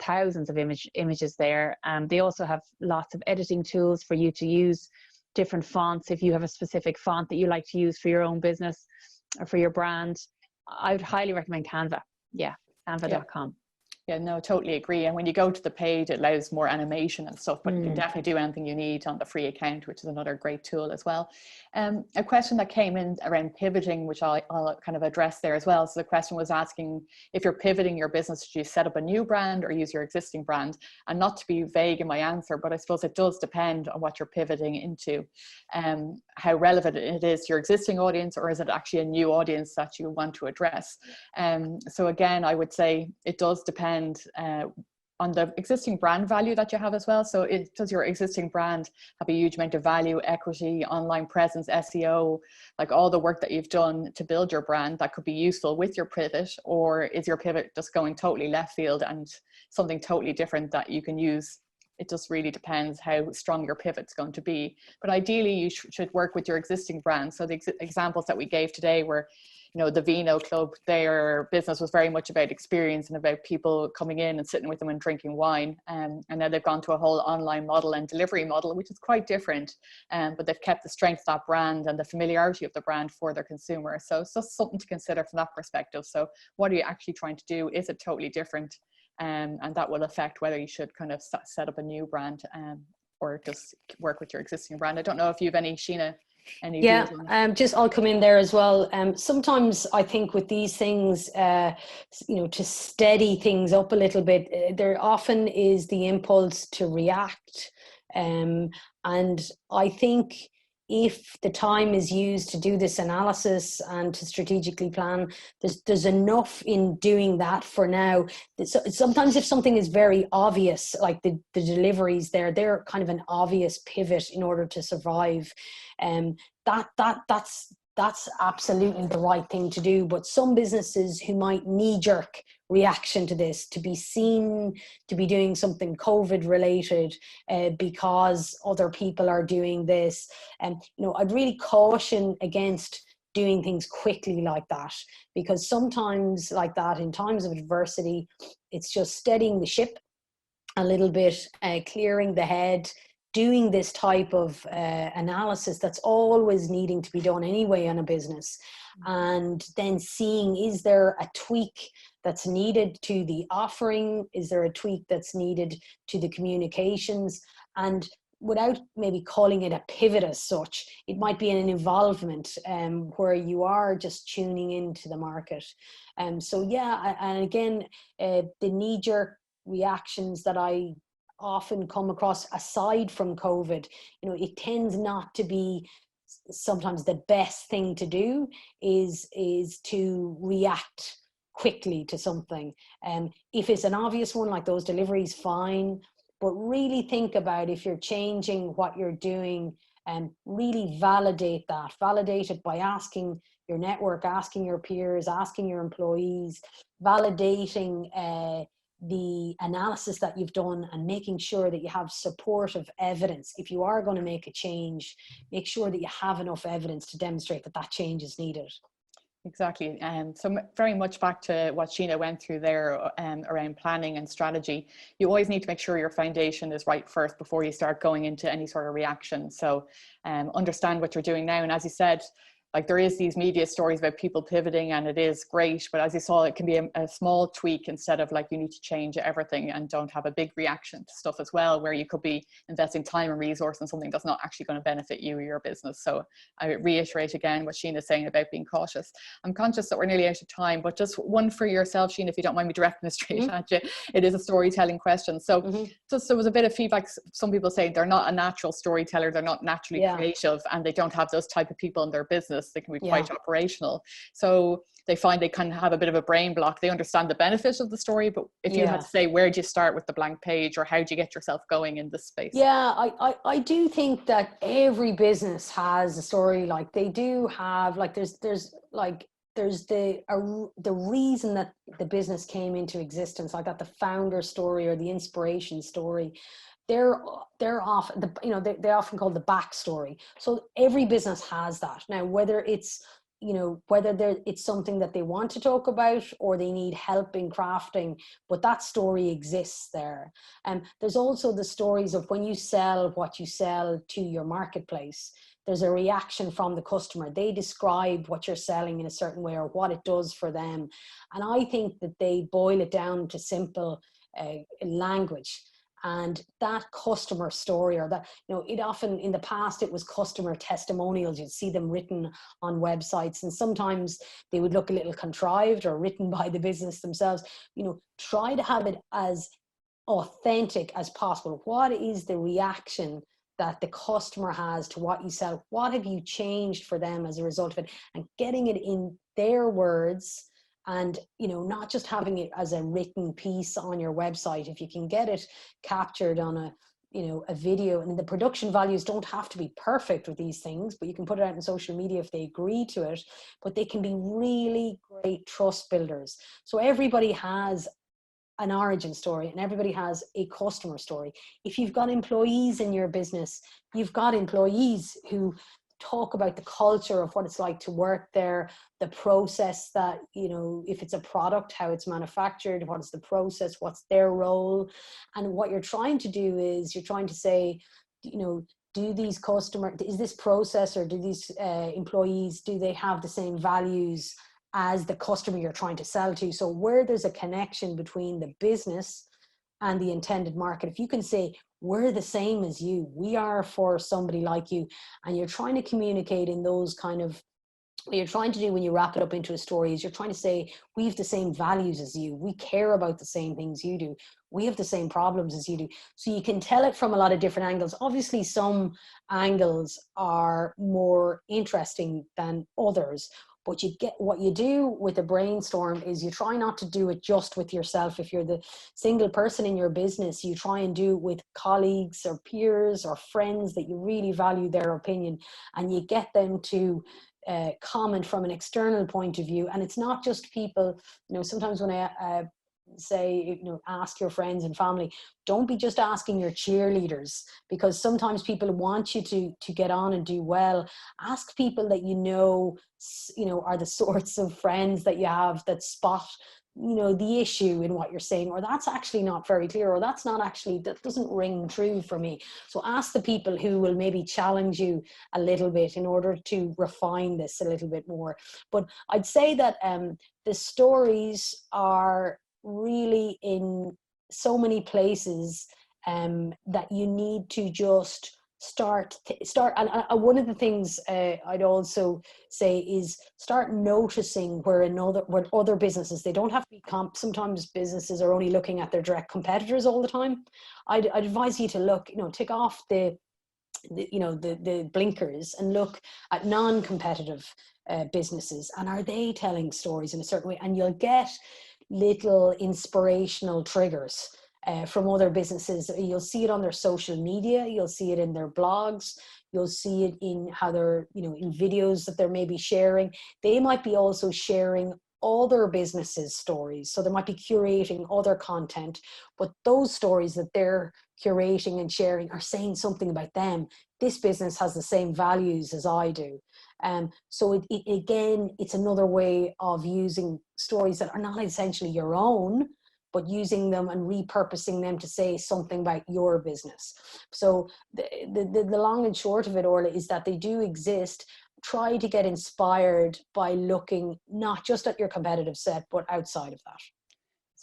thousands of images there. They also have lots of editing tools for you to use, different fonts if you have a specific font that you like to use for your own business or for your brand. I would highly recommend Canva. Yeah, canva.com. Yeah, no, totally agree. And when you go to the page, it allows more animation and stuff, but you can definitely do anything you need on the free account, which is another great tool as well. A question that came in around pivoting, which I'll kind of address there as well. So the question was asking, if you're pivoting your business, do you set up a new brand or use your existing brand? And not to be vague in my answer, but I suppose it does depend on what you're pivoting into, how relevant it is to your existing audience, or is it actually a new audience that you want to address? So again, I would say it does depend on the existing brand value that you have as well. So does your existing brand have a huge amount of value, equity, online presence, SEO, like all the work that you've done to build your brand that could be useful with your pivot? Or is your pivot just going totally left field and something totally different that you can use? It just really depends how strong your pivot's going to be. But ideally, you should work with your existing brand. So the examples that we gave today were, the Vino Club, their business was very much about experience and about people coming in and sitting with them and drinking wine. And now they've gone to a whole online model and delivery model, which is quite different. But they've kept the strength of that brand and the familiarity of the brand for their consumer. So it's just something to consider from that perspective. So what are you actually trying to do? Is it totally different? And that will affect whether you should kind of set up a new brand or just work with your existing brand. I don't know if you have any, Sheena, Any Yeah, views on that? just I'll come in there as well. Sometimes I think with these things, to steady things up a little bit, there often is the impulse to react. And I think if the time is used to do this analysis and to strategically plan, there's enough in doing that for now. Sometimes if something is very obvious, like the deliveries they're kind of an obvious pivot in order to survive. That's absolutely the right thing to do. But some businesses who might knee-jerk reaction to this, to be seen to be doing something COVID related because other people are doing this, and I'd really caution against doing things quickly like that, because sometimes like that, in times of adversity, it's just steadying the ship a little bit, clearing the head, doing this type of analysis that's always needing to be done anyway in a business, and then seeing, is there a tweak that's needed to the offering? Is there a tweak that's needed to the communications? And without maybe calling it a pivot as such, it might be an involvement where you are just tuning into the market. So yeah, and again, the knee-jerk reactions that I often come across aside from COVID, it tends not to be sometimes the best thing to do is to react quickly to something. If it's an obvious one like those deliveries, fine, but really think about, if you're changing what you're doing, and really validate it by asking your network, asking your peers, asking your employees, validating the analysis that you've done, and making sure that you have supportive evidence. If you are going to make a change, make sure that you have enough evidence to demonstrate that that change is needed. Exactly. So very much back to what Sheena went through there around planning and strategy. You always need to make sure your foundation is right first before you start going into any sort of reaction. So understand what you're doing now. And as you said, like, there is these media stories about people pivoting, and it is great, but as you saw, it can be a small tweak instead of like you need to change everything, and don't have a big reaction to stuff as well, where you could be investing time and resource in something that's not actually going to benefit you or your business. So I reiterate again what Sheena's saying about being cautious. I'm conscious that we're nearly out of time, but just one for yourself, Sheena, if you don't mind me directing it straight at you. It is a storytelling question. So just, there was a bit of feedback. Some people say they're not a natural storyteller, they're not naturally creative, and they don't have those type of people in their business. They can be quite operational. So they find they kind of have a bit of a brain block. They understand the benefit of the story, but if you had to say, where do you start with the blank page, or how do you get yourself going in this space? Yeah, I do think that every business has a story. Like, they do have, like, there's the reason that the business came into existence, like that, the founder story or the inspiration story. They're often they often call the backstory. So every business has that. Now, whether it's it's something that they want to talk about or they need help in crafting, but that story exists there. And there's also the stories of when you sell what you sell to your marketplace, there's a reaction from the customer. They describe what you're selling in a certain way, or what it does for them. And I think that they boil it down to simple language. And that customer story, or that, it often, in the past, it was customer testimonials. You'd see them written on websites, and sometimes they would look a little contrived or written by the business themselves. Try to have it as authentic as possible. What is the reaction that the customer has to what you sell? What have you changed for them as a result of it? And getting it in their words, and not just having it as a written piece on your website. If you can get it captured on a video, and the production values don't have to be perfect with these things, but you can put it out in social media if they agree to it, but they can be really great trust builders. So everybody has an origin story, and everybody has a customer story. If you've got employees in your business, you've got employees who talk about the culture of what it's like to work there, the process that, if it's a product, how it's manufactured, what is the process, what's their role. And what you're trying to do is you're trying to say, do these is this process, or do these employees, do they have the same values as the customer you're trying to sell to? So where there's a connection between the business and the intended market, if you can say, we're the same as you. We are for somebody like you. And you're trying to communicate in those kind of, what you're trying to do when you wrap it up into a story is you're trying to say, we have the same values as you. We care about the same things you do. We have the same problems as you do. So you can tell it from a lot of different angles. Obviously, some angles are more interesting than others. But you get, what you do with a brainstorm is you try not to do it just with yourself. If you're the single person in your business, you try and do it with colleagues or peers or friends that you really value their opinion, and you get them to comment from an external point of view. And it's not just people, sometimes when I say, ask your friends and family, don't be just asking your cheerleaders, because sometimes people want you to get on and do well. Ask people that are the sorts of friends that you have that spot the issue in what you're saying, or that's actually not very clear, or that doesn't ring true for me. So ask the people who will maybe challenge you a little bit in order to refine this a little bit more. But I'd say that the stories are really in so many places that you need to just start. And one of the things I'd also say is start noticing where other businesses, they don't have to be sometimes businesses are only looking at their direct competitors all the time. I'd advise you to look, take off the blinkers and look at non-competitive businesses, and are they telling stories in a certain way? And you'll get little inspirational triggers from other businesses. You'll see it on their social media, you'll see it in their blogs, you'll see it in how they're, in videos that they're maybe sharing. They might be also sharing other businesses' stories. So they might be curating other content, but those stories that they're curating and sharing are saying something about them. This business has the same values as I do. So it's another way of using stories that are not essentially your own, but using them and repurposing them to say something about your business. So the long and short of it, Orla, is that they do exist. Try to get inspired by looking not just at your competitive set, but outside of that.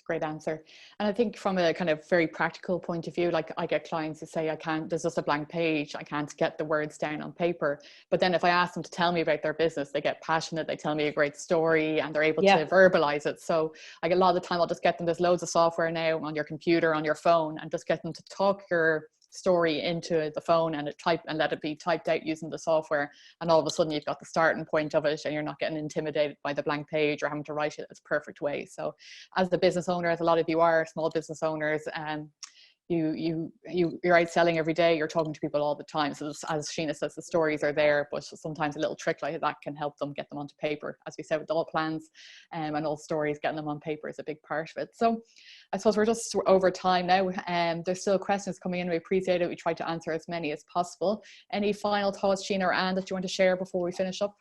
Great answer. And I think from a kind of very practical point of view, like I get clients who say, there's just a blank page, I can't get the words down on paper. But then if I ask them to tell me about their business, they get passionate, they tell me a great story, and they're able to verbalize it. So like a lot of the time I'll just get them, there's loads of software now on your computer, on your phone, and just get them to talk your story into the phone and let it be typed out using the software, and all of a sudden you've got the starting point of it, and you're not getting intimidated by the blank page or having to write it as perfect way. So as the business owner, as a lot of you are small business owners, you're out selling every day, you're talking to people all the time. So as Sheena says, the stories are there, but sometimes a little trick like that can help them get them onto paper. As we said, with all plans and all stories, getting them on paper is a big part of it. So I suppose we're just over time now. There's still questions coming in. We appreciate it. We try to answer as many as possible. Any final thoughts, Sheena or Anne, that you want to share before we finish up?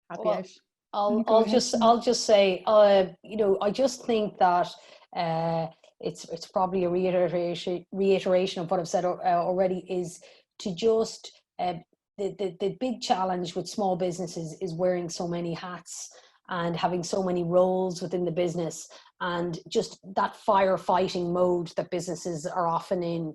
Happy-ish. I'll just say, I just think that it's probably a reiteration of what I've said already, is to just the big challenge with small businesses is wearing so many hats and having so many roles within the business, and just that firefighting mode that businesses are often in.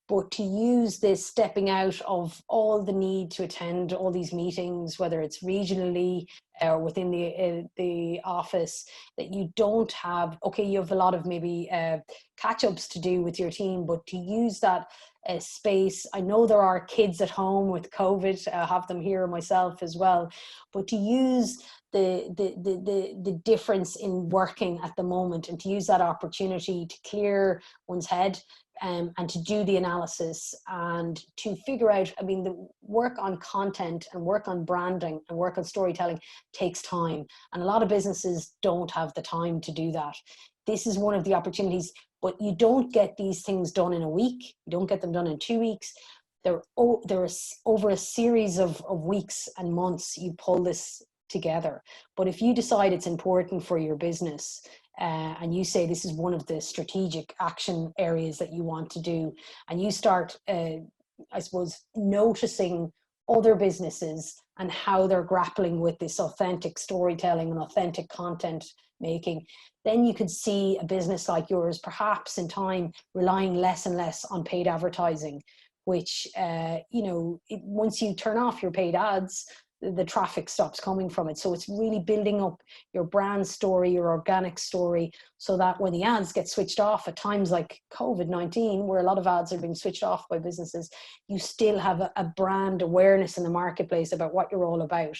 But to use this stepping out of all the need to attend all these meetings, whether it's regionally or within the office, that you don't have, you have a lot of maybe catch-ups to do with your team, but to use that space. I know there are kids at home with COVID, I have them here myself as well, but to use the difference in working at the moment, and to use that opportunity to clear one's head and to do the analysis and to figure out, the work on content and work on branding and work on storytelling takes time. And a lot of businesses don't have the time to do that. This is one of the opportunities, but you don't get these things done in a week. You don't get them done in 2 weeks. They're over a series of weeks and months, you pull this together. But if you decide it's important for your business, and you say this is one of the strategic action areas that you want to do, and you start, I suppose, noticing other businesses and how they're grappling with this authentic storytelling and authentic content making, then you could see a business like yours perhaps in time relying less and less on paid advertising, which, once you turn off your paid ads, the traffic stops coming from it. So it's really building up your brand story, your organic story, so that when the ads get switched off at times like COVID-19, where a lot of ads are being switched off by businesses, you still have a brand awareness in the marketplace about what you're all about,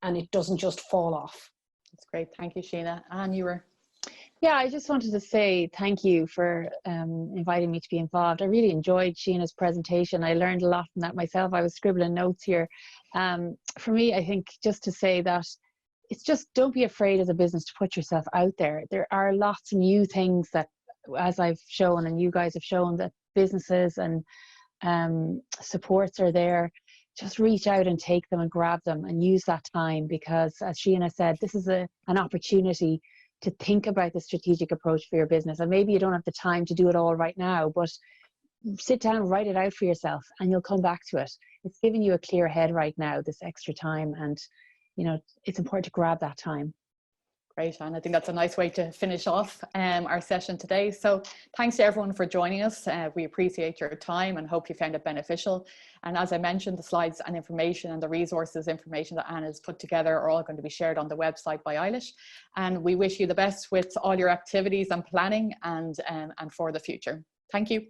and it doesn't just fall off. That's great. Thank you, Sheena. Anne, you were... Yeah, I just wanted to say thank you for inviting me to be involved. I really enjoyed Sheena's presentation. I learned a lot from that myself. I was scribbling notes here. For me, I think just to say that it's just, don't be afraid as a business to put yourself out there. There are lots of new things that, as I've shown and you guys have shown, that businesses and supports are there. Just reach out and take them and grab them and use that time, because as Sheena said, this is an opportunity to think about the strategic approach for your business. And maybe you don't have the time to do it all right now, but sit down, write it out for yourself, and you'll come back to it. It's giving you a clear head right now, this extra time, and it's important to grab that time. Great, and I think that's a nice way to finish off our session today. So thanks to everyone for joining us. We appreciate your time and hope you found it beneficial. And as I mentioned, the slides and information and the resources information that Anne has put together are all going to be shared on the website by Eilish. And we wish you the best with all your activities and planning and for the future. Thank you.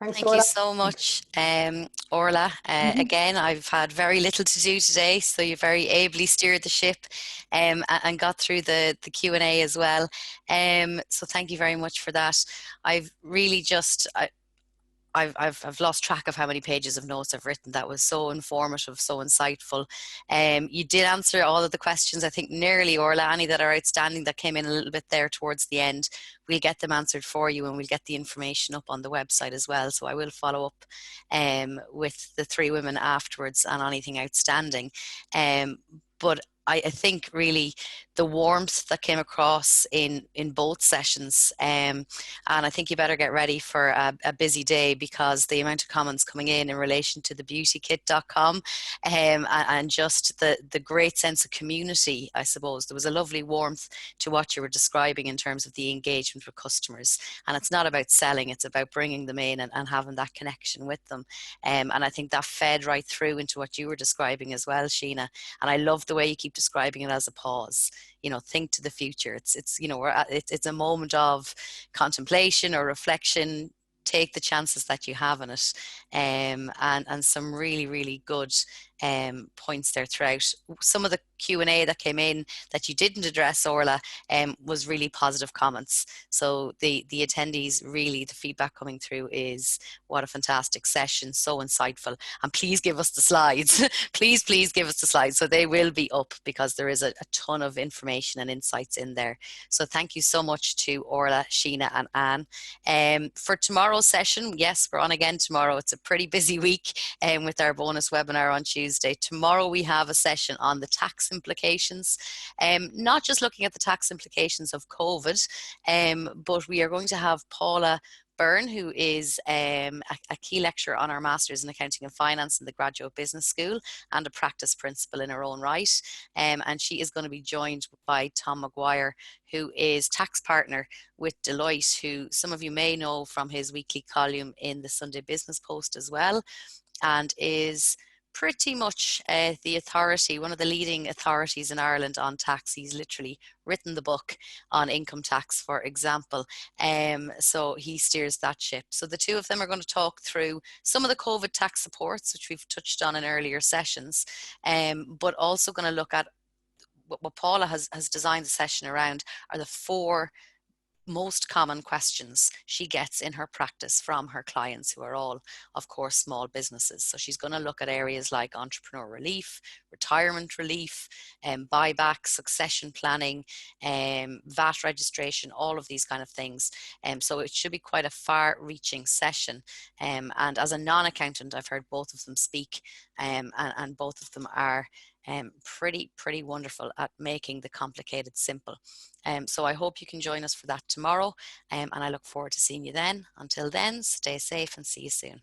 Thanks, Thank you so much, Orla. Again, I've had very little to do today, so you very ably steered the ship and got through the Q&A as well. So thank you very much for that. I've really just... I've lost track of how many pages of notes I've written. That was so informative, so insightful. You did answer all of the questions, I think nearly, Orla, Annie, that are outstanding that came in a little bit there towards the end. We'll get them answered for you, and we'll get the information up on the website as well. So I will follow up with the three women afterwards on anything outstanding. But I think really the warmth that came across in both sessions, and I think you better get ready for a busy day, because the amount of comments coming in relation to the beautykit.com and just the great sense of community, I suppose. There was a lovely warmth to what you were describing in terms of the engagement with customers. And it's not about selling, it's about bringing them in and having that connection with them. And I think that fed right through into what you were describing as well, Sheena. And I love the way you keep describing it as a pause. Think to the future. It's a moment of contemplation or reflection. Take the chances that you have in it, and some really, really good points there throughout. Some of the Q&A that came in that you didn't address, Orla, was really positive comments. So the attendees, really, the feedback coming through is, what a fantastic session, so insightful. And please give us the slides. please give us the slides. So they will be up, because there is a ton of information and insights in there. So thank you so much to Orla, Sheena and Anne. For tomorrow's session, yes, we're on again tomorrow. It's a pretty busy week with our bonus webinar on Tuesday. Tomorrow we have a session on the tax implications, not just looking at the tax implications of COVID, but we are going to have Paula Byrne, who is a key lecturer on our Masters in Accounting and Finance in the Graduate Business School and a practice principal in her own right. And she is going to be joined by Tom Maguire, who is tax partner with Deloitte, who some of you may know from his weekly column in the Sunday Business Post as well, and is pretty much the authority, one of the leading authorities in Ireland on tax. He's literally written the book on income tax, for example. So he steers that ship. So the two of them are going to talk through some of the COVID tax supports, which we've touched on in earlier sessions, but also going to look at what Paula has designed the session around are the 4 most common questions she gets in her practice from her clients, who are all, of course, small businesses. So she's going to look at areas like entrepreneur relief, retirement relief, buyback, succession planning, VAT registration, all of these kind of things. So it should be quite a far-reaching session. And as a non-accountant, I've heard both of them speak, and both of them are pretty wonderful at making the complicated simple. So I hope you can join us for that tomorrow, and I look forward to seeing you then. Until then, stay safe and see you soon.